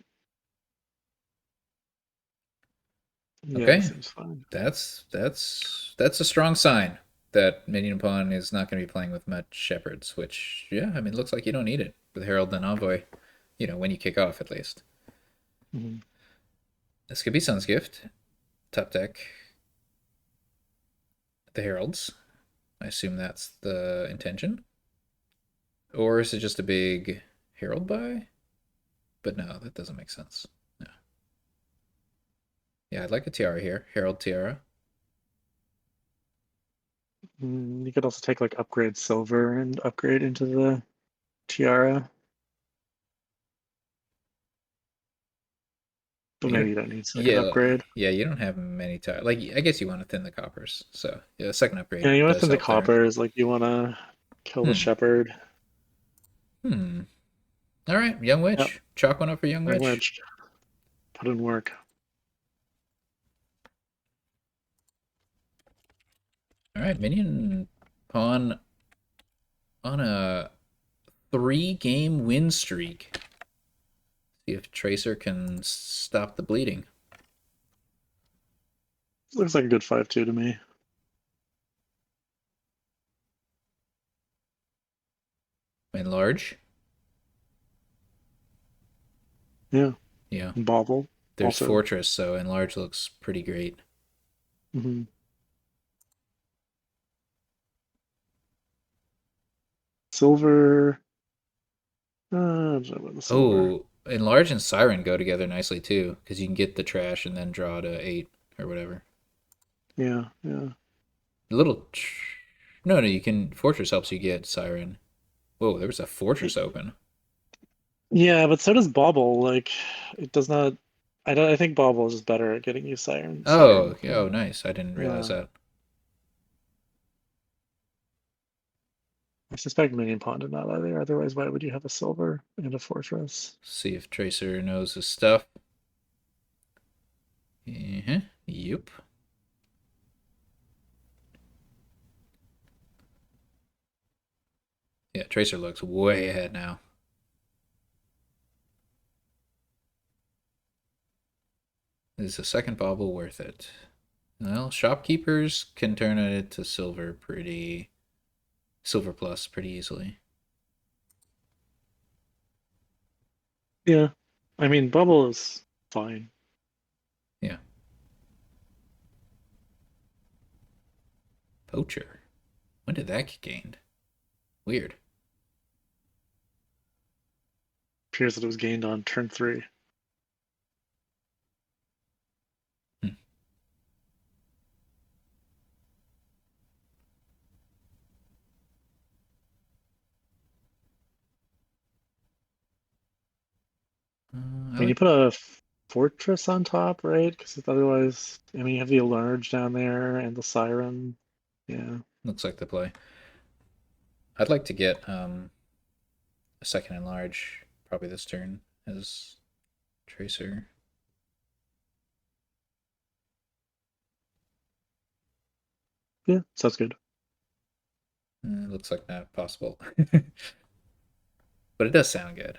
yeah, this Okay, seems fine. that's a strong sign that Minionpawn is not going to be playing with much shepherds. Which, yeah, I mean, looks like you don't need it with Herald and Envoy. When you kick off at least. Mhm. This could be Sun's Gift. Top deck, the Heralds. I assume that's the intention. Or is it just a big Herald buy? But no, that doesn't make sense. No. Yeah, I'd like a tiara here. Herald tiara. You could also take like upgrade silver and upgrade into the tiara, but You maybe don't. you don't need second Yeah, upgrade. yeah. You don't have many tiara. Like I guess you want to thin the coppers. So yeah, second upgrade Yeah, you want to does send the help there. coppers, like you want to kill the Hmm. shepherd. Hmm. All right, Young Yep, Witch. Chalk one up for Young young Witch. witch. Put in work. All right, Minion Pawn on a 3-game win streak. See if Tracer can stop the bleeding. Looks like a good 5-2 to me. Enlarge. Yeah, Yeah. and Bobble There's also. Fortress, so Enlarge looks pretty great. hmm Silver. The silver. Oh, Enlarge and Siren go together nicely too, because you can get the trash and then draw to 8 or whatever. Yeah, yeah. A little. No, no, you can. Fortress helps you get Siren. Whoa, there was a Fortress open. Yeah, but so does Bobble. Like, it does not. I don't. I think Bobble is just better at getting you Siren. Oh, Siren. yeah, oh, nice. I didn't realize Yeah. that. I suspect Minionpawn did not either. Otherwise, why would you have a silver and a fortress? See if Tracer knows his stuff. Yep. Yeah, Tracer looks way ahead now. Is a second bauble worth it? Well, shopkeepers can turn it to silver plus pretty easily. Yeah. I mean, Bubble is fine. Yeah. Poacher. When did that get gained? Weird. Appears that it was gained on turn 3. Hmm. I I mean, you like. put a fortress on top, right? Because otherwise, I mean, you have the Enlarge down there and the Siren. Yeah. Looks like the play. I'd like to get a second enlarge probably this turn as Tracer. Yeah, sounds good. Looks like not possible, but it does sound good.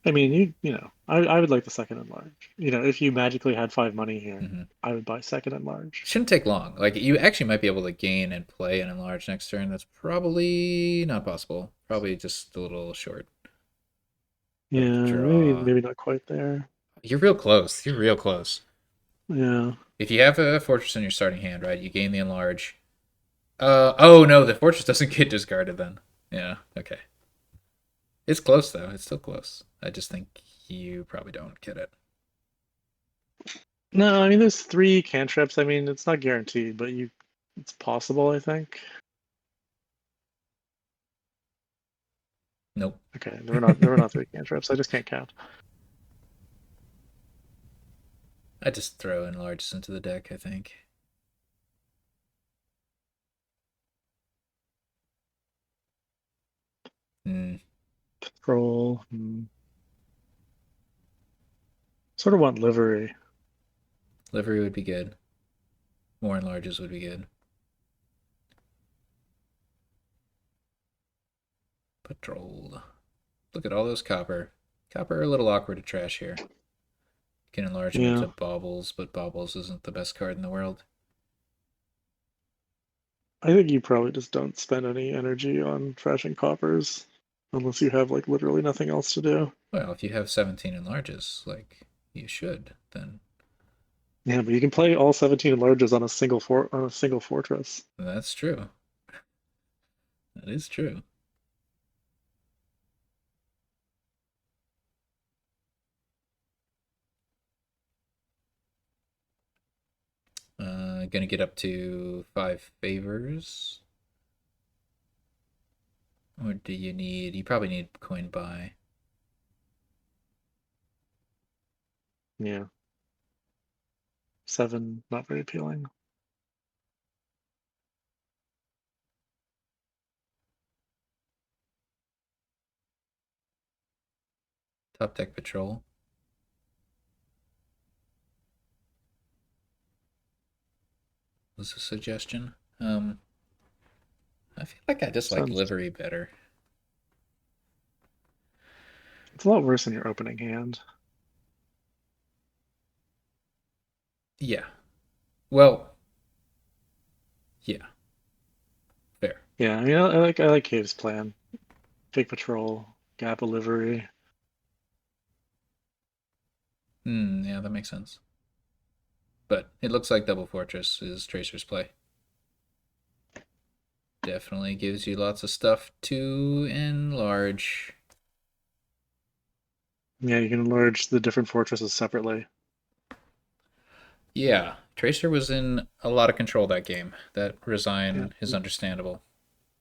I mean, I would like the second Enlarge. If you magically had 5 money here, Mm-hmm. I would buy second Enlarge. Shouldn't take long. Like you actually might be able to gain and play an enlarge next turn. That's probably not possible. Probably just a little short of Yeah, maybe draw. maybe not quite there. You're real close. You're real close. Yeah. If you have a fortress in your starting hand, right, you gain the enlarge. Oh no, the fortress doesn't get discarded then. Yeah, okay. It's close though. It's still close. I just think you probably don't get it. No, I mean there's three cantrips. I mean it's not guaranteed, but it's possible, I think. Nope. Okay, there were not three cantrips. I just can't count. I just throw enlarges into the deck, I think. Hmm. Scroll. Sort of want livery. Livery would be good. More enlarges would be good. Patrolled. Look at all those copper. Copper are a little awkward to trash here. You can enlarge them Yeah. into baubles, but baubles isn't the best card in the world. I think you probably just don't spend any energy on trashing coppers unless you have like literally nothing else to do. Well, if you have 17 enlarges, like you should, then Yeah, but you can play all 17 enlarges on a single fortress. that's true. That is true. Gonna get up to 5 favors. Or do you need? You probably need coin buy. Yeah. 7, not very appealing. Top deck patrol. Was a suggestion. I feel like I just like Sounds livery better. it's a lot worse in your opening hand. Yeah. Well, yeah. Fair. Yeah, I mean I like Cave's plan. Fake patrol, gap a livery. Yeah, that makes sense. But it looks like Double Fortress is Tracer's play. Definitely gives you lots of stuff to enlarge. Yeah, you can enlarge the different fortresses separately. Yeah, Tracer was in a lot of control that game. That Yeah. resign is understandable.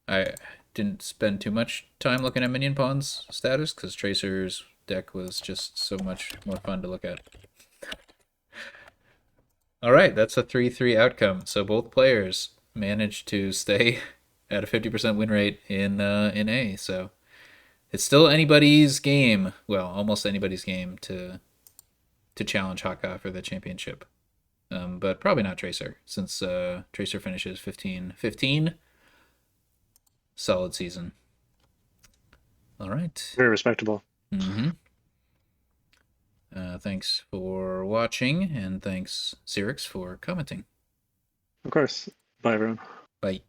I didn't spend too much time looking at Minionpawn's status because Tracer's deck was just so much more fun to look at. All right, that's a 3-3 outcome. So both players managed to stay at a 50% win rate in A. So it's still anybody's game. Well, almost anybody's game to challenge Haka for the championship. But probably not Tracer, since Tracer finishes 15-15. Solid season. All right. Very respectable. Mm-hmm. Thanks for watching, and thanks, Xerix, for commenting. Of course. Bye, everyone. Bye.